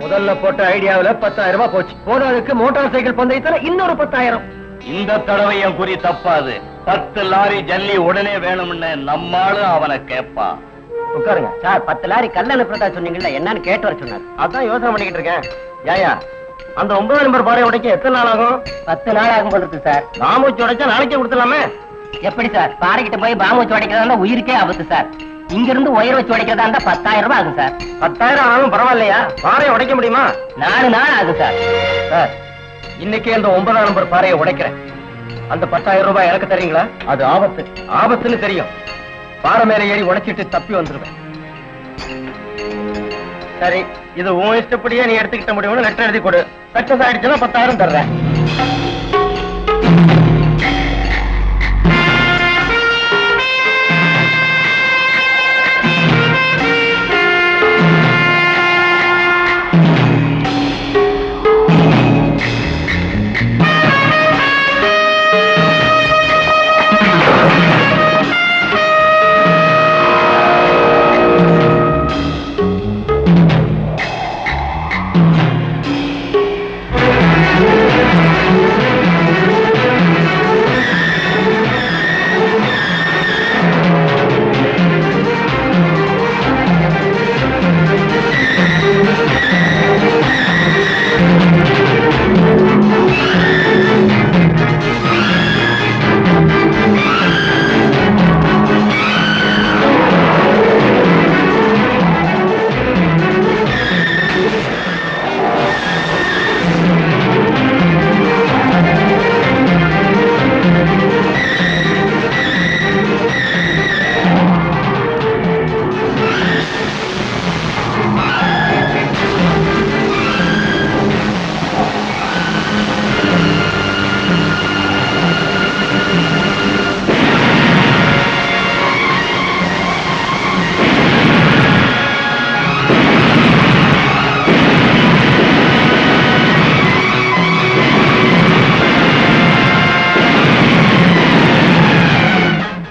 முதல்ல போட்ட ஐடியாவில 10,000 ரூபாய் போச்சு. போனதுக்கு மோட்டார் சைக்கிள் பந்தயத்துல இன்னொரு 10,000. இந்த தடவை என் குறி தப்பாது. 10 லாரி ஜல்லி உடனே வேணும்னு நம்மாலும் அவனை கேட்பான். உட்காருங்க சார். 10 லாரி கல்ல அனுப்புறதா சொன்னீங்கல்ல, என்னன்னு கேட்டு வர சொன்னார். அதான் யோசனை பண்ணிக்கிட்டு இருக்கேன். ஏயா, அந்த 9 நம்பர் பாறை உடைக்க எத்தனை நாள் ஆகும்? 10 நாள் ஆகும் போல இருக்கு சார். பாம்பு வச்சு உடைச்சா நாளைக்கே கொடுத்துலாமே. எப்படி சார்? பாறைகிட்ட போய் பாம்பு வச்சு உடைக்கிறதா உயிருக்கே ஆபத்து சார். இங்க இருந்து ஒயர் வச்சு உடைக்கிறதா இருந்தா 10,000 ரூபாய் ஆகும் சார். 10,000 ஆனாலும் பரவாயில்லையா? பாறையை உடைக்க முடியுமா? 4 நாள் ஆகும் சார். சார், இன்னைக்கே அந்த 9 நம்பர் பாறையை உடைக்கிறேன். அந்த 10,000 ரூபாய் எனக்கு தரீங்களா? அது ஆபத்து. ஆபத்துன்னு தெரியும். பாறை மேல ஏறி உடைச்சிட்டு தப்பி வந்துருவேன். சரி, இது உன் இஷ்டப்படியே நீ எடுத்துக்கிட்ட முடியும்னு லெட்டர் எழுதி கொடு. சக்சஸ் ஆயிடுச்சுன்னா 10,000 தர்றேன்.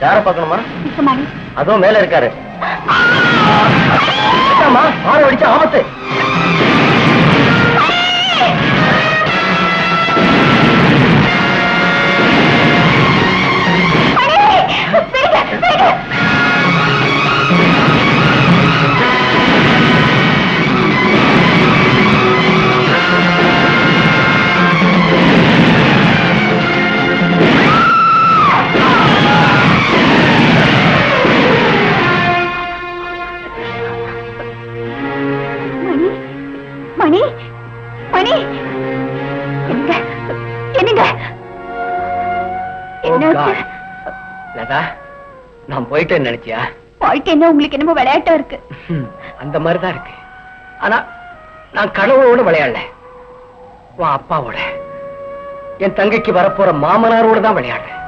யார பாக்கணுமா? அதுவும் மேல இருக்காரு. பாறை அடிச்ச ஆபத்து. மணி, மணி, என்னங்க, என்னங்க, என்ன லதா, நான் போயிட்டேன்னு நினைச்சியா? வாழ்க்கை என்ன உங்களுக்கு என்னமோ விளையாட்டா இருக்கு. அந்த மாதிரிதான் இருக்கு. ஆனா நான் கனவோட விளையாடல, உன் அப்பாவோட, என் தங்கைக்கு வரப்போற மாமனாரோட தான் விளையாடுறேன்.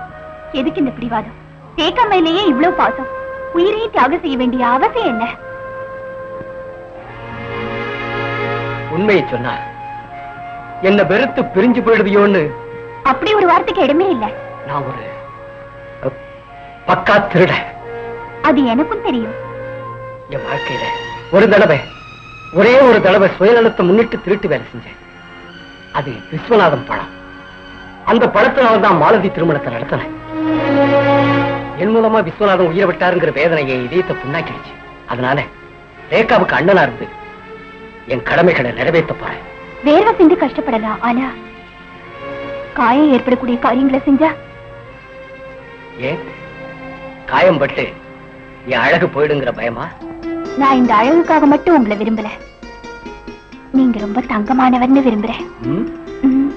எதுக்கு இந்த பிடிவாதம்? தேக்கம்மையிலேயே இவ்வளவு பாசம், உயிரையே தியாகம் செய்ய வேண்டிய அவசியம் என்ன? உண்மையை சொன்னா என்ன வெறுத்து பிரிஞ்சு போயிடுவியோன்னு. அப்படி ஒரு வார்த்தைக்கு இடமே இல்ல. நான் ஒரு பக்கா திருட. அது எனக்கும் தெரியும். என் வாழ்க்கையில ஒரே ஒரு தடவை சுயநலத்தை முன்னிட்டு திருட்டு வேலை செஞ்சேன். அது விஸ்வநாதம் படம். அந்த படத்தினால தான் மாலதி திருமணத்தை நடத்தினேன். என் மூலமா விஸ்வநாதன் உயிரை விட்டாருங்கிற வேதனையை இதயத்தை புண்ணாக்கிடுச்சு. அதனால ரேகாவுக்கு அண்ணனா இருந்து என் கடமைகளை நிறைவேற்ற போறேன். வேர்வை செஞ்சு கஷ்டப்படலாம், ஆனா காயம் ஏற்படக்கூடிய காரியங்களை செஞ்சா ஏன் காயம் பட்டு என் அழகு போயிடுங்கிற பயமா? நான் இந்த அழகுக்காக மட்டும் உங்களை விரும்பல, நீங்க ரொம்ப தங்கமானவர்னு விரும்புறேன். ம்? ம்.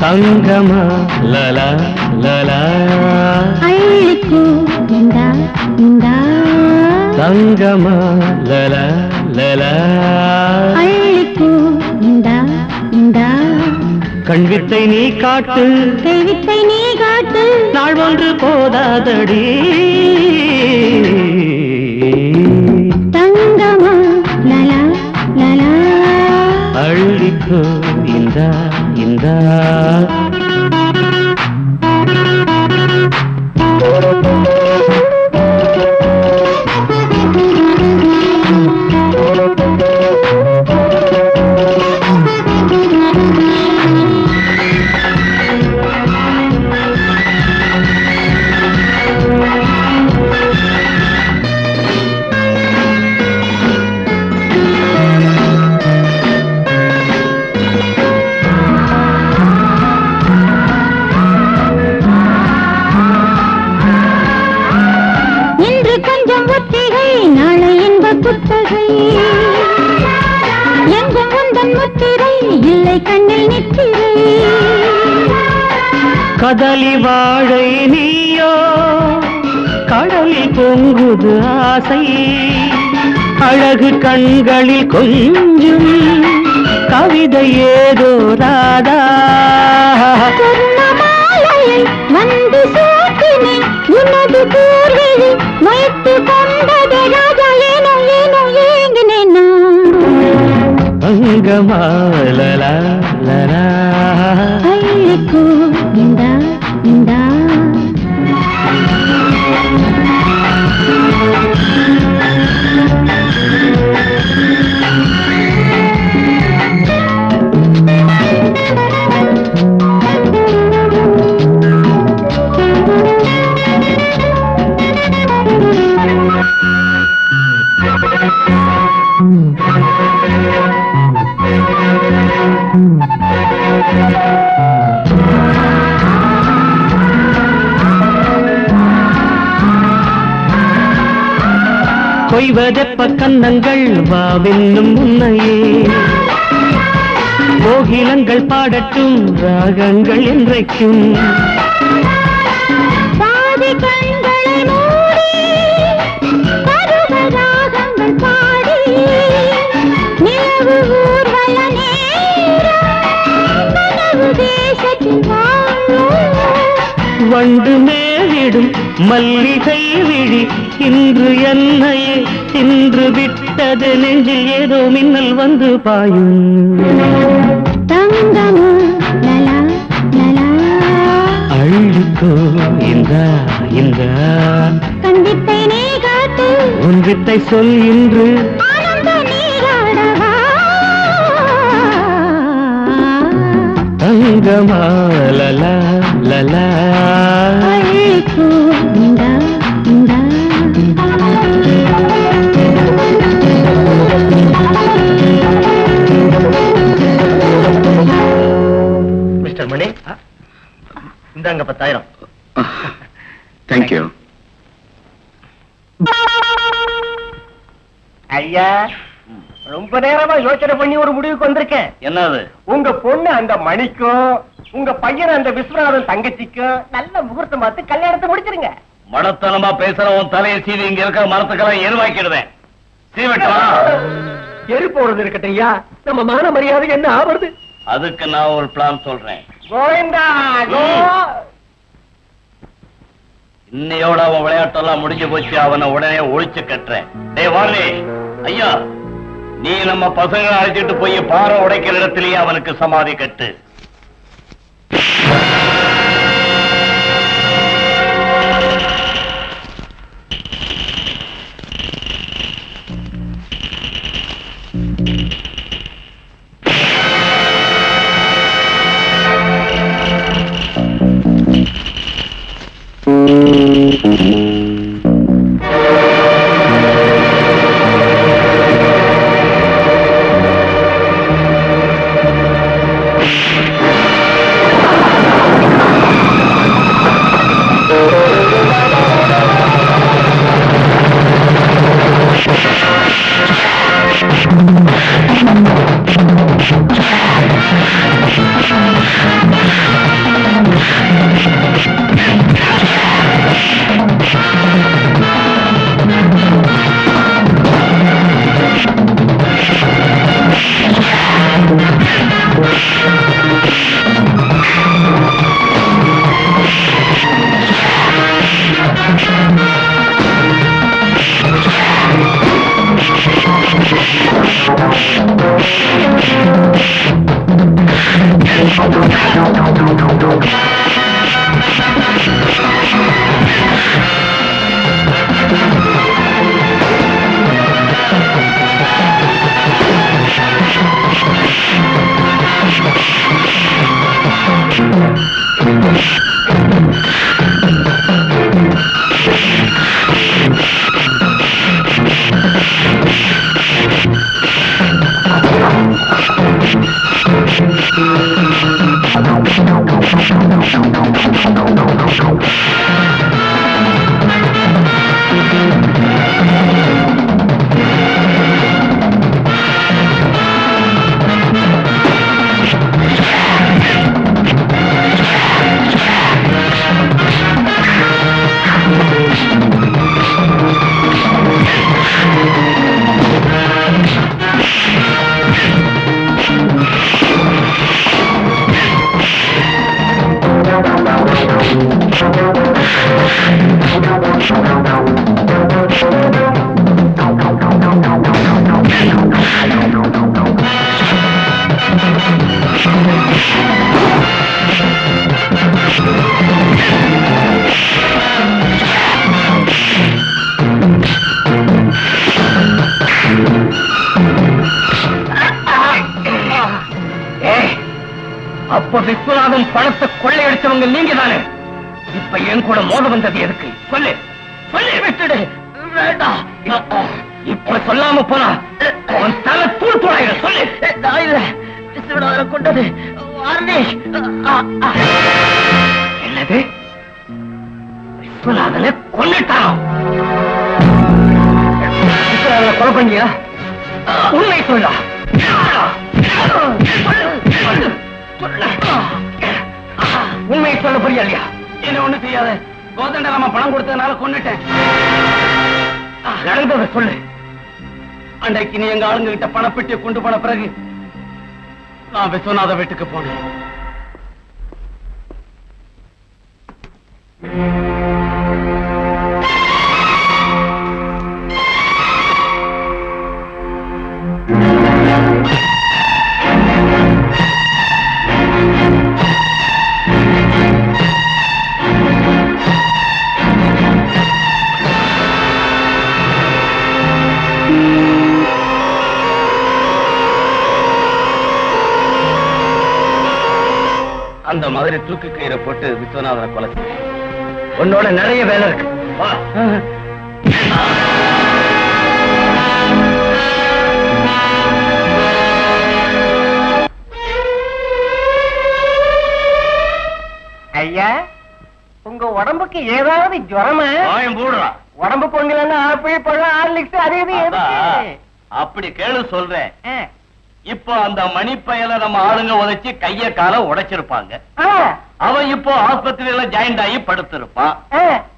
தங்கமா லலா லலா அள்ளிக்கோ இந்தா இந்தா, தங்கமா லலா லலா அள்ளிக்கோ இந்தா இந்தா, கண்வித்தை நீ காட்டு, கைவித்தை நீ காட்டு, நாள் ஒன்று போதாதடி. தங்கமா லலா லலா, அள்ளிக்கோ இந்தா இந்தா. இன்று கொஞ்சம் ஒத்திகை, நாளை இன்ப குத்தகை, எங்கும் உந்தன் முத்திரை, இல்லை கண்ணில் நித்திரை. கதலி வாழை நீயோ, கடலில் பொங்குது ஆசை, அழகு கண்களில் கொஞ்சம் கவிதை ஏதோ ராதா. சொர்ணமாலையை வந்து சூட்டினேன், உனது கூர்விழி வைத்து கொண்டது ராஜா, ஏனோ ஏனோ ஏங்கினேன் நான். தங்கமா லலா லலா, அள்ளிக்கோ இந்தா இந்தா. கொய்வதெப்ப கன்னங்கள் வாவென்னும் முன்னையே, கோகிலங்கள் பாடட்டும் ராகங்கள் என்றைக்கும். பாதி கண்களை மூடி பருவ ராகங்கள் பாடி, நிலவு ஊர்வல நேரம் கனவு தேசத்தில் வாழும். வண்டு மேலிடும் மல்லிகை விழி இன்று என்னையே இன்று விட்டது, நெஞ்சில் ஏதோ மின்னல் வந்து பாயும். தங்கமா லலா லலா, அள்ளிக்கோ இந்தா இந்தா, கண்டிப்பை நீ காட்டு, உன் வித்தை சொல் இன்று ஆனந்த நீராடவா. தங்கமா லலா லலா. அள்ளிக்கோ இந்தா இந்தா. மிஸ்டர் மணி, இந்தாங்க 10,000. தேங்க்யூ. ஐயா, ரொம்ப நேரமா யோசனை பண்ணி ஒரு முடிவுக்கு வந்திருக்கேன். என்னது? உங்க பொண்ணு அந்த மணிக்கும் உங்க பையன் அந்த விஸ்வநாதன் தங்கச்சிக்கும் நல்ல முகூர்த்தம் பார்த்து கல்யாணத்தை முடிச்சிருங்க. மடத்தனமா பேசுறவன் தலையை சீவி இங்க இருக்கிற மரத்துக்கெல்லாம் எருவாக்கிடுவேன். சீவட்டா. எரு போறது இருக்கட்டும் ஐயா, நம்ம மான மரியாதை என்ன ஆவறது? அதுக்கு நான் ஒரு பிளான் சொல்றேன். கோவிந்தா கோ. இன்னையோட அவன் விளையாட்டெல்லாம் முடிஞ்சு போச்சு. அவனை உடனே ஒழிச்சு கட்டுறேன். டேய் வாலி, ஐயா நீ நம்ம பசங்களை அழைச்சிட்டு போய் பாறை உடைக்கிற இடத்திலேயே அவனுக்கு சமாதி கட்டு. அப்ப விஸ்வநாதன் பணத்தை கொள்ளையடிச்சவங்க நீங்க தானே. இப்ப என் கூட மோத வந்தது எதுக்கு? சொல்லு, சொல்லி விட்டுடு. வேண்டாம், இப்ப சொல்லாம போனா உன் தலை தூள் தூளாயிர. சொல்லு. விஸ்வநாதனை கொண்டது என்னது? விஸ்வநாதனை கொன்னுட்டான். விஸ்வநாதனை கொலை பண்ணியா? உண்மை சொல்லா. உண்மையை சொல்ல புரியலையா? என்ன ஒண்ணு செய்யாத. கோதண்டராம பணம் கொடுத்ததுனால கொன்னுட்டேன். நடந்ததை சொல்லு. அன்றைக்கு நீ எங்க ஆளுங்க கிட்ட பணப்பெட்டியை கொண்டு போன பிறகு நான் விஸ்வநாத வீட்டுக்கு போனேன். அந்த மாதிரி தூக்கு கயிறை போட்டு விஸ்வநாதனை கொலை செஞ்ச. உன்னோட நிறைய வேலை இருக்கு. வா. ஐயா, உங்க உடம்புக்கு ஏதாவது ஜுரமா? போடுறா. உடம்பு பொங்கலன்னா ஆப்பிள் பழம் ஹார்லிக்ஸ் அது இது அப்படி கேளு சொல்றேன். இப்போ அந்த மணிப்பயல நம்ம ஆளுங்க உதைச்சு கைய கால உடைச்சிருப்பாங்க. அவன் இப்போ ஆஸ்பத்திரியில ஜாயிண்ட் ஆகி படுத்திருப்பான்.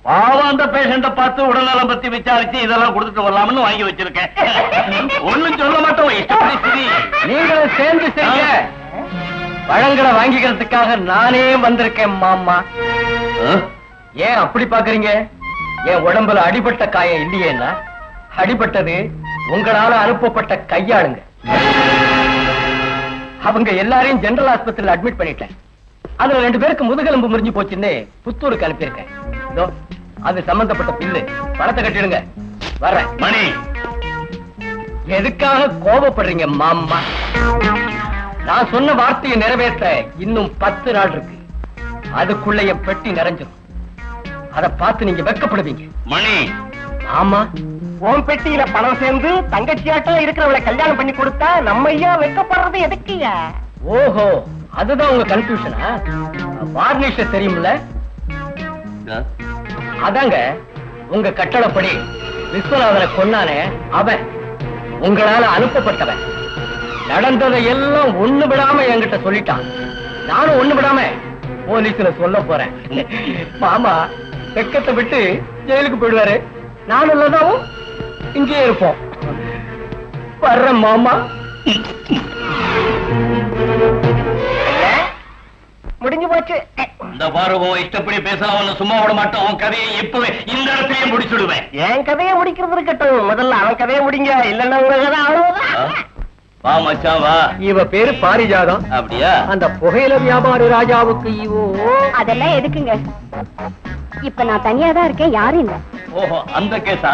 பாவம் அந்த பேஷண்ட பார்த்து உடல்நலம் பத்தி விசாரிச்சு இதெல்லாம் கொடுத்துட்டு வரலாம்னு வாங்கி வச்சிருக்கேன். ஒண்ணும் சொல்ல மாட்டோம். நீங்களும் சேர்ந்து செய்ய. பழங்களை வாங்கிக்கிறதுக்காக நானே வந்திருக்கேன் மாமா. ஏன் அப்படி பாக்குறீங்க? என் உடம்புல அடிபட்ட காயம் இல்லையேன்னா, அடிபட்டது உங்களால அனுப்பப்பட்ட கையாளுங்க. அவங்க எல்லாரையும் ஜெனரல் ஆஸ்பத்திரியில் அட்மிட் பண்ணிட்டேன். அதுல 2 பேருக்கு முதுகெலும்பு முறிஞ்சு போச்சுன்னு புத்தூருக்கு அனுப்பியிருக்கேன். இதோ அது சம்பந்தப்பட்ட பில்லு. பணத்தை கட்டிடுங்க. வர்றேன். மணி, எதுக்காக கோபப்படுறீங்க மாமா? நான் சொன்ன வார்த்தையை நிறைவேற்ற இன்னும் 10 நாள் இருக்கு. அதுக்குள்ள என் பெட்டி நிறைஞ்சிடும். அதை பார்த்து நீங்க வெட்கப்படுவீங்க. மணி, ஆமா, உன் பெட்டியில பணம் சேர்ந்து தங்கச்சியாட்டா இருக்கிறவளை கல்யாணம் பண்ணி கொடுத்தா நம்ம ஐயா வெட்கப்படுறது எதுக்குயா? ஓஹோ, அதுதான் உங்க கன்ஃபியூஷனா? வார்னிஷ தெரியும்ல? அதாங்க உங்க கட்டளப்படி விஸ்வநாதனை கொன்னானே அவன் உங்களால அனுப்பப்பட்டவன். நடந்ததை எல்லாம் ஒண்ணு விடாம என்கிட்ட சொல்லிட்டான். நானும் ஒண்ணு விடாம போலீஸ்ல சொல்ல போறேன். மாமா வெக்கத்தை விட்டு ஜெயிலுக்கு போயிடுவாரு. நானும் இல்லதாவும் இங்கே இருப்போம். வர்றேன் மாமா. முடிஞ்சு போச்சு. இந்த பாருவோ இஷ்டப்படி பேசலாம், சும்மா விட மாட்டோம். உன் கதையை இப்பவே இந்த இடத்துலயே முடிச்சுடுவேன். என் கதையை முடிக்கிறது இருக்கட்டும், முதல்ல அவன் கதையை முடிங்க. இல்லன்னா உங்க கதை அவ்வளவுதான். வா மச்சான் வா. இவ பேரு பாரிஜாதம். அப்படியா? அந்த புகையில வியாபாரி ராஜாவுக்கு இவோ. அதெல்லாம் எதுக்குங்க? இப்ப நான் தனியா தான் இருக்கேன், யாரும் இல்ல. ஓஹோ, அந்த கேஸா?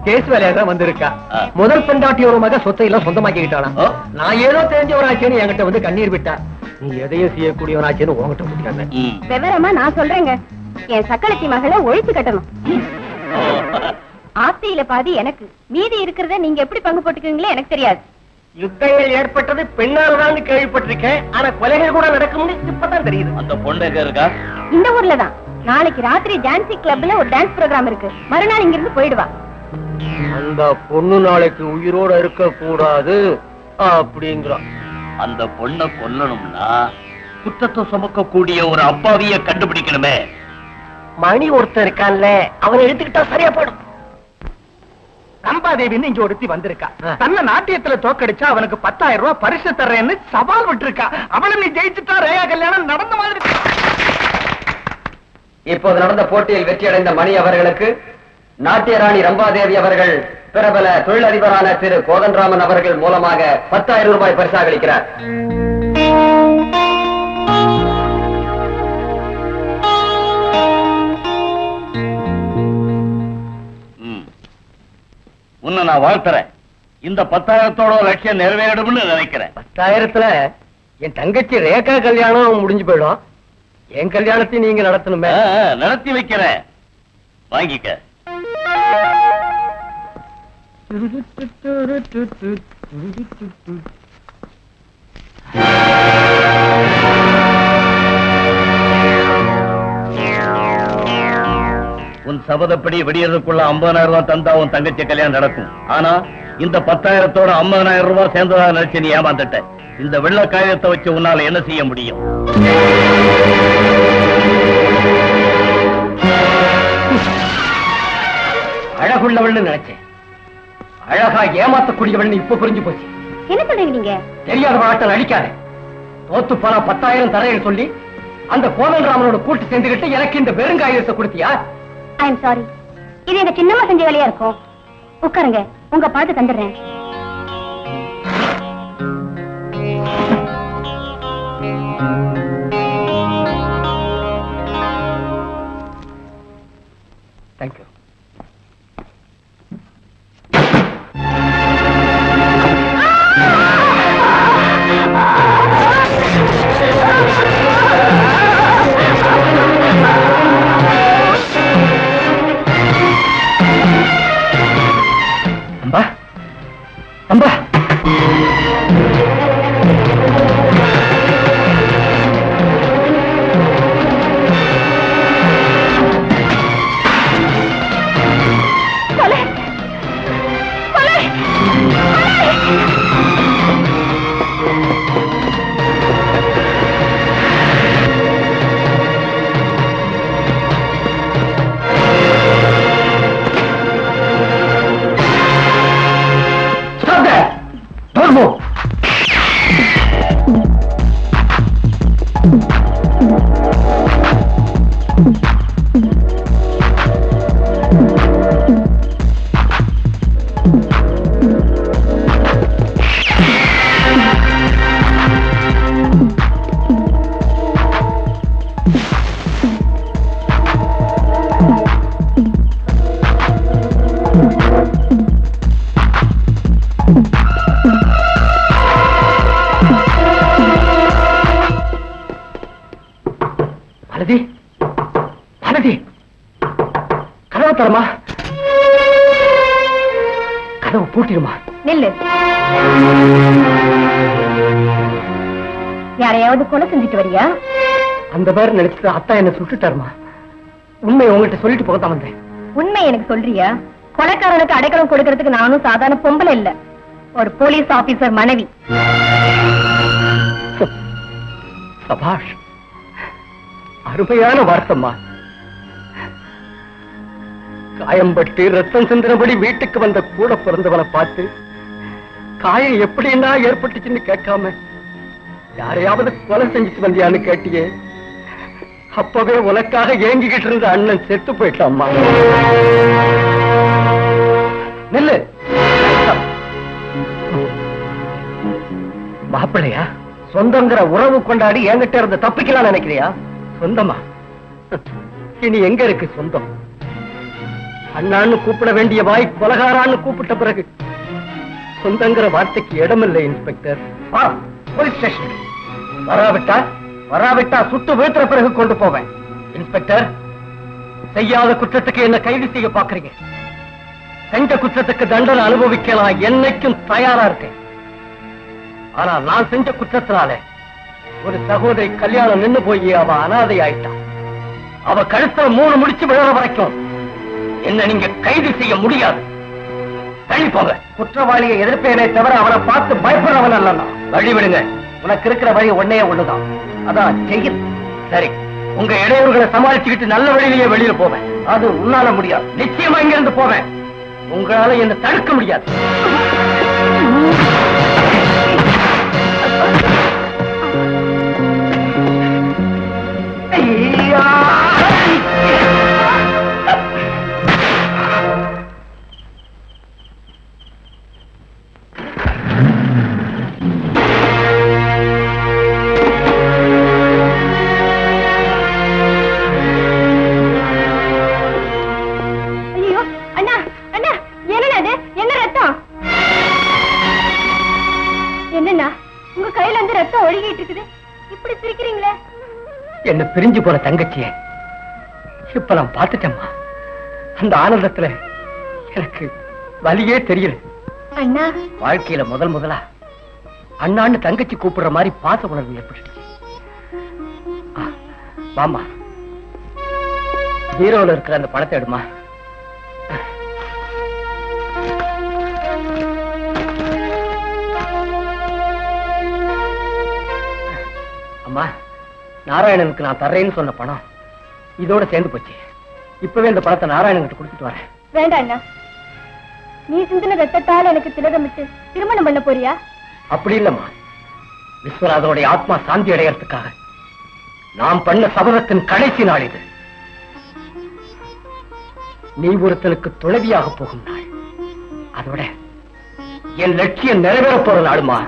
கேஸ் வேலையா தான் வந்திருக்கா. ஆ. முதல் பெண்டாட்டியோட மக சொத்தை எல்லாம் சொந்தமாக்கிட்டானா. ஓ. நான் ஏதோ தெரிஞ்சவனாச்சேன்னு என்கிட்ட வந்து கண்ணீர் விட்டா. நீ எதையும் செய்யக்கூடியவனாச்சேன்னு உங்ககிட்ட விட்டாங்க. ம். விவரமா நான் சொல்றேங்க. என் சக்களத்தி மகளை ஒழிச்சு கட்டணும். ஓ. ஆஸ்தியில பாதி எனக்கு, மீதி இருக்கிறத நீங்க எப்படி பங்கு போட்டுக்குவீங்களோ எனக்கு தெரியாது. யுத்தங்கள் ஏற்பட்டது பெண்ணால்தான் கேள்விப்பட்டிருக்கேன். ஆனா கொலைகள் கூட நடக்கும்னு இப்பதான் தெரியுது. அந்த பொண்ணு எங்க இருக்கா? இந்த ஊர்ல தான். நாளைக்கு ராத்திரி டான்சி கிளப்ல ஒரு டான்ஸ் ப்ரோகிராம் இருக்கு. மறுநாள் இங்க இருந்து போயிடுவா. அந்த பொண்ணு நாளைக்கு உயிரோட இருக்க கூடாது அப்படிங்கிறான். அந்த பொண்ணை கொல்லணும்னா குற்றத்தை சுமக்க கூடிய ஒரு அப்பாவிய கண்டுபிடிக்கணுமே. மணி ஒருத்தன் இருக்கான்ல, அவனை எடுத்துக்கிட்டா சரியா போடும். ரம்பாதேவின்னு இங்க ஒருத்தி வந்திருக்கா. தன்னை நாட்டியத்துல தோக்கடிச்சா அவனுக்கு 10,000 ரூபாய் பரிசு தர்றேன்னு சவால் விட்டுருக்கா. அவளை நீ ஜெயிச்சுட்டா ரேயா கல்யாணம் நடந்த மாதிரி. இப்போது நடந்த போட்டியில் வெற்றியடைந்த மணி அவர்களுக்கு நாட்டிய ராணி ரம்பாதேவி அவர்கள் பிரபல தொழிலதிபரான திரு கோதண்டராமன் அவர்கள் மூலமாக 10,000 ரூபாய் பரிசாக அளிக்கிறார். உன்னை நான் வாழ்த்துறேன். இந்த 10,000தோட லட்சியம் நிறைவேறும்னு நினைக்கிறேன். 10,000த்துல என் தங்கச்சி ரேகா கல்யாணம் முடிஞ்சு போயிடும். என் கல்யாணத்தையும் நீங்க நடத்தணுமே. நடத்தி வைக்கிறேன், வாங்கிக்க. உன் சபதப்படி விடியறதுக்குள்ள 50,000 ரூபாய் தந்தா உன் தங்கச்சி கல்யாணம் நடக்கும். ஆனா இந்த 10,000தோட 50,000 ரூபாய் சேர்ந்ததா நினைச்சு நீ ஏமாந்துட்ட. இந்த வெள்ள காயத்தை வச்சு உன்னால என்ன செய்ய முடியும்? அழகுள்ளவள்னு நினைச்சேன். அழகா ஏமாத்தக்கூடியவள்னு இப்ப புரிஞ்சு போச்சு. என்ன சொல்றீங்க நீங்க? தெரியாத ஆட்டம் அடிக்காத. தோத்து போனா 10,000 தரேன்னு சொல்லி அந்த கோதண்டராமனோட கூட்டு சேர்ந்துகிட்டு எனக்கு இந்த வெறுங்காயத்தை கொடுத்தியா? I am sorry. இது எங்க சின்னம்மா செஞ்ச வேலையா இருக்கும். உட்காருங்க, உங்க பாட்டு தந்துடுறேன். தேங்க்யூ. அம்பா அம்பா, கதவு தரமா, கதவு பூட்டிடுமா. நில்லு. யாரையாவது கொலை செஞ்சுட்டு வரியா? அந்த மாதிரி நினைச்சிட்டு அத்தா என்ன சுட்டுட்டாருமா. உண்மையை உங்ககிட்ட சொல்லிட்டு போகத்தான் வந்தேன். உண்மை எனக்கு சொல்றியா? கொலைக்காரனுக்கு அடைக்கலம் கொடுக்கறதுக்கு நானும் சாதாரண பொம்பளை இல்ல, ஒரு போலீஸ் ஆபீசர் மனைவி. சபாஷ், அருமையான வார்த்தம்மா. காயம்பட்டு ரத்தம் சிந்தினபடி வீட்டுக்கு வந்த கூட பிறந்தவனை பார்த்து காயம் எப்படின்னா ஏற்பட்டுச்சுன்னு கேட்காம யாரையாவது கொலை செஞ்சுட்டு வந்தியான்னு கேட்டியே. அப்பவே உனக்காக ஏங்கிக்கிட்டு இருந்த அண்ணன் செத்து போயிட்டாம்மா. நெல்லு மாப்பிள்ளையா, சொந்தங்கிற உறவு கொண்டாடி என்கிட்ட இருந்த தப்பிக்கலாம் நினைக்கிறியா? சொந்தமா? இனி எங்க இருக்கு சொந்தம்? அண்ணான்னு கூப்பிட வேண்டிய வாய் கொலகாரான்னு கூப்பிட்ட பிறகு சொந்தங்கிற வார்த்தைக்கு இடமில்லை. இன்ஸ்பெக்டர், போலீஸ் ஸ்டேஷன் வராவிட்டா சுட்டு வீழ்த்துற பிறகு கொண்டு போவேன். இன்ஸ்பெக்டர், செய்யாத குற்றத்துக்கு என்ன கைது செய்ய பாக்குறீங்க. செஞ்ச குற்றத்துக்கு தண்டனை அனுபவிக்கலாம், என்னைக்கும் தயாரா இருக்கேன். ஆனா நான் செஞ்ச குற்றத்தினால ஒரு சகோதரி கல்யாணம் நின்னு போய் அவ அனாதை ஆயிட்டான். அவ கழுத்துல 3 முடிச்சு விழற வரைக்கும் என்ன நீங்க கைது செய்ய முடியாது. தள்ளி போங்க. குற்றவாளியை எதிர்ப்பேனே தவிர அவனை பார்த்து பயப்படுறவன் அல்ல. வழி விடுங்க. உனக்கு இருக்கிற வழி ஒன்னே ஒண்ணுதான், அதான் ஜெயில். சரி, உங்க இடையூறுகளை சமாளிச்சுக்கிட்டு நல்ல வழியிலேயே வெளியில போவேன். அது உன்னால முடியாது. நிச்சயமா இங்க இருந்து போவேன். உங்களால என்ன தடுக்க முடியாது. என்ன பிரிஞ்சு போற தங்கச்சிய இப்ப நான் பார்த்துட்டேம்மா. அந்த ஆனந்தத்துல எனக்கு வலியே தெரியல. அண்ணா, வாழ்க்கையில முதலா அண்ணான்னு தங்கச்சி கூப்பிடுற மாதிரி பாச உணர்வு ஏற்பட்டுச்சு. வாமா, ஹீரோல இருக்கிற அந்த படத்தை எடுமா. அம்மா, நாராயணனுக்கு நான் தர்றேன்னு சொன்ன பணம் இதோட சேர்ந்து போச்சு. இப்பவே இந்த பணத்தை நாராயணன் கொடுத்துட்டு வரேன். வேண்டாம் அண்ணா, நீ சிந்தின ரத்தத்தால் எனக்கு திலகமிட்டு திருமணம் பண்ண போறியா? அப்படி இல்லம்மா, விஸ்வநாதனுடைய ஆத்மா சாந்தி அடையறதுக்காக நாம் பண்ண சபதத்தின் கடைசி நாள் இது. நீ ஒருத்தனுக்கு துணைவியாக போகும் நாள், அதோட என் லட்சியம் நிறைவேற போற நாளுமா.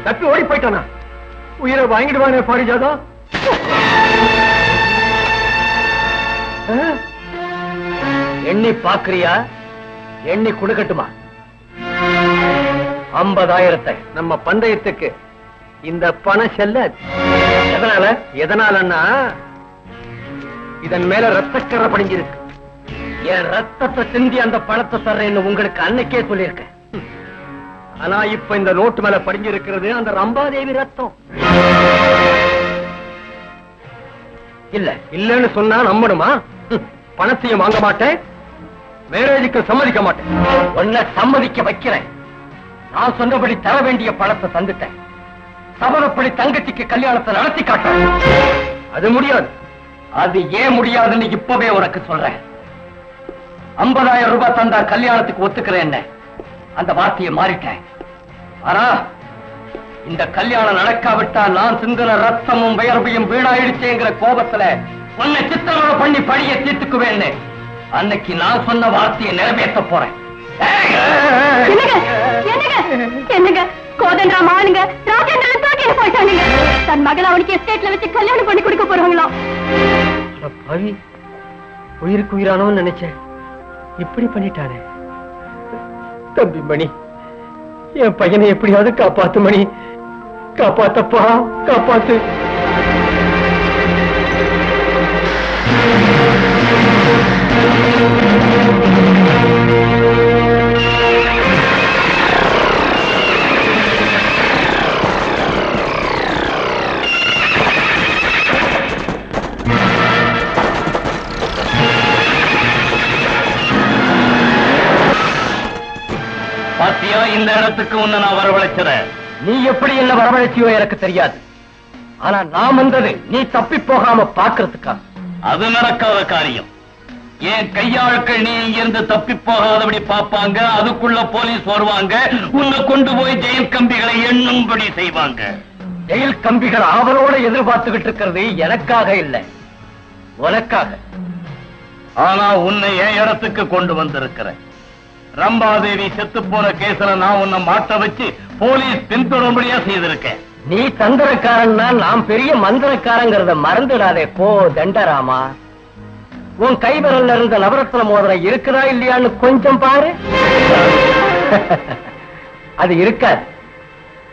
தப்பி ஓடி போயிட்டானா? உயிரை வாங்கிடுவானே பாரிஜாதா. எண்ணி பாக்குறியா? எண்ணி கொடுக்கட்டுமா? 50,000 நம்ம பந்தயத்துக்கு இந்த பணம் செல்ல. எதனாலன்னா இதன் மேல ரத்தக்கரை படிஞ்சிருக்கு. என் ரத்தத்தை சிந்தி அந்த பணத்தை தர்றேன்னு உங்களுக்கு அன்னைக்கே சொல்லியிருக்கேன். ஆனா இப்ப இந்த நோட்டு மேல படிஞ்சிருக்கிறது அந்த ரம்பாதேவி ரத்தம். இல்லன்னு சொன்னா நம்பணுமா? பணத்தையும் வாங்க மாட்டேன், மேரேஜுக்கு சம்மதிக்க மாட்டேன். உன்னை சம்மதிக்க வைக்கிறேன். நான் சொன்னபடி தர வேண்டிய பணத்தை தந்துட்டேன். சபதப்படி தங்கச்சிக்கு கல்யாணத்தை நடத்தி காட்டுறேன். அது முடியாது. அது ஏன் முடியாதுன்னு இப்பவே உனக்கு சொல்றேன். 50,000 ரூபாய் தந்தா கல்யாணத்துக்கு ஒத்துக்கிறேன். அந்த வார்த்தையை மாறிட்டேன். ஆனா இந்த கல்யாணம் நடக்காவிட்டா நான் சிந்தின ரத்தமும் வியர்வையும் வீணாயிடுச்சேங்கிற கோபத்துல உன்னை சித்திரவதை பண்ணி பழிய தீர்த்துக்குவேன்னு அன்னைக்கு நான் சொன்ன வார்த்தையை நிறைவேற்ற போறேன். கோதண்டராம் ஆளுங்க ராஜேந்திரன் தூக்கிட்டு போயிட்டானுங்க. தன் மகளை அவனுக்கு எஸ்டேட்ல வச்சு கல்யாணம் பண்ணி கொடுக்க போறாங்களோ. உயிருக்கு உயிரானவன் நினைச்சேன், இப்படி பண்ணிட்டானே. தம்பி மணி, என் பையனை எப்படியாவது காப்பாத்து மணி. காப்பாத்தப்பா, காப்பாத்து. நம்பியா இந்த இடத்துக்கு உன்னை நான் வரவழைச்சத? நீ எப்படி என்ன வரவழைச்சியோ எனக்கு தெரியாது. ஆனா நான் வந்தது நீ தப்பி போகாம பாக்குறதுக்கா. அது நடக்காத காரியம். என் கையாட்கள் நீ இங்கிருந்து தப்பி போகாதபடி பாப்பாங்க. அதுக்குள்ள போலீஸ் வருவாங்க. உன்னை கொண்டு போய் ஜெயில் கம்பிகளை எண்ணும்படி செய்வாங்க. ஜெயில் கம்பிகள் ஆவலோட எதிர்பார்த்துக்கிட்டு இருக்கிறது எனக்காக இல்லை, உனக்காக. ஆனா உன்னை என் இடத்துக்கு கொண்டு வந்திருக்கிறேன். ரம்பாதேவி செத்து போன கேஸ்ல நான் உன்னை மாட்ட வச்சு போலீஸ் பின்தொடர்படியா செய்திருக்கேன். நீ தந்திரக்காரன்னா நான் பெரிய மந்திரக்காரங்கிறத மறந்துடாதே. போ தண்டராமா. உன் கைவிரல்ல இருந்த நவரத்ன மோதிரம் இருக்குதா இல்லையான்னு கொஞ்சம் பாரு. அது இருக்காது.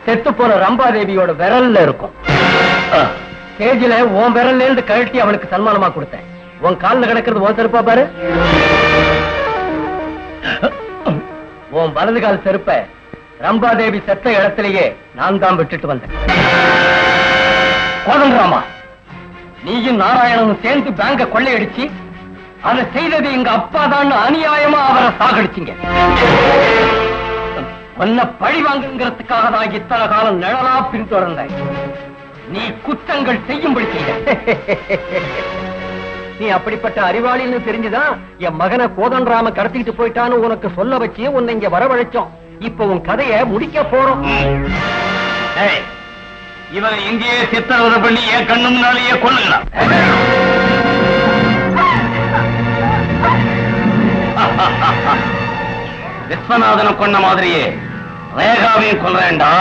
செத்து போன ரம்பாதேவியோட விரல்ல இருக்கும். ஸ்டேஜில உன் விரல்ல இருந்து கழட்டி அவனுக்கு சன்மானமா கொடுத்தேன். உன் கால்ல கிடக்கிறது உன் செருப்பா பாரு. உன் வலது கால் செருப்ப ரம்பாதேவி செத்த இடத்திலேயே நான் தான் விட்டுட்டு வந்தேன். கோதண்டராமா, நீயும் நாராயணனும் சேர்ந்து பேங்க கொள்ளையடிச்சு அதை செய்தது எங்க அப்பா தான் அநியாயமா அவரை சாகடிச்சிங்க. உன்னை பழி வாங்குங்கிறதுக்காக தான் இத்தனை காலம் நிழலா பின்தொடர்ந்தேன். நீ குற்றங்கள் செய்யும்படி செய்த. நீ அப்படிப்பட்ட அறிவாளின்னு தெரிஞ்சுதான் என் மகனை கோதண்டராம கடத்திட்டு போயிட்டான்னு உனக்கு சொல்ல வச்சு உன்னை இங்க வரவழைச்சோம். இப்ப உன் கதையை முடிக்க போறோம். இவன் இங்கேயே சித்திரவதை பண்ணி என் கண்ணு முன்னாலேயே கொல்லுகிறான். விஸ்வநாதனை கொன்ன மாதிரியே ரேகாவையும் கொல்றேன்டா.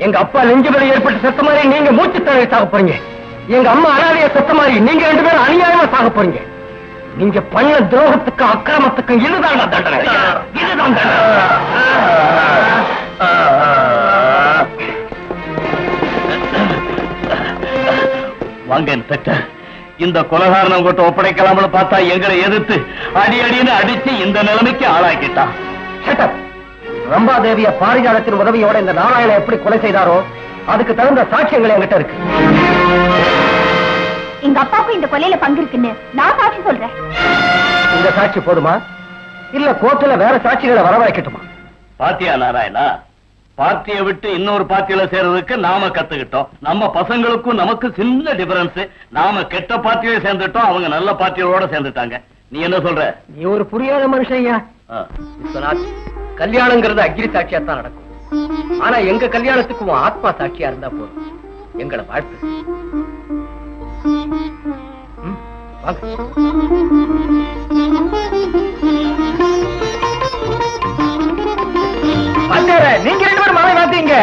எங்க அப்பா நெஞ்சு வலி ஏற்பட்டு செத்த மாதிரி நீங்க மூச்சு தடவை சாக போறீங்க. எங்க அம்மா அனாதைய செத்த மாதிரி நீங்க 2 பேரும் அநியாயமா சாக போறீங்க. நீங்க பண்ண துரோகத்துக்கு அக்கிரமத்துக்கு இதுதான் தண்டனை. இதுதான் வாங்க இன்ஸ்பெக்டர், இந்த கொலைகாரனை உங்கள்கிட்ட ஒப்படைக்கலாம்னு பார்த்தா எங்களை எதிர்த்து அடின்னு அடிச்சு இந்த நிலைமைக்கு ஆளாக்கிட்டான். ரம்பாதேவிய பாரிஜாதத்தின் உதவியோட இந்த நாராயணன் எப்படி கொலை செய்தாரோ அதுக்கு தகுந்த சாட்சியங்கள் என்கிட்ட இருக்கு. எங்க அப்பாவுக்கு இந்த கொலையில பங்கு இருக்குன்னு நான் சாட்சி சொல்றேன். இந்த சாட்சி போதுமா இல்ல கோர்ட்டுல வேற சாட்சிகளை வரவழைக்கட்டுமா? பாத்தியா நாராயணா, பார்ட்டியை விட்டு இன்னொரு பார்ட்டியில சேர்றதுக்கு நாம கத்துக்கிட்டோம். நம்ம பசங்களுக்கும் நமக்கு சின்ன டிஃபரன்ஸ். நாம கெட்ட பார்ட்டியில சேர்ந்துட்டோம், அவங்க நல்ல பார்ட்டியோட சேர்ந்துட்டாங்க. நீ என்ன சொல்ற? நீ ஒரு புரியாத மனுஷன் ஐயா. கல்யாணங்கிறது அக்னி சாட்சியா தான் நடக்கும். ஆனா எங்க கல்யாணத்துக்கு உன் ஆத்மா சாட்சியா இருந்தா போதும். எங்களை வாழ்த்து. நீங்க 2 பேரும் மாலை மாத்தீங்க.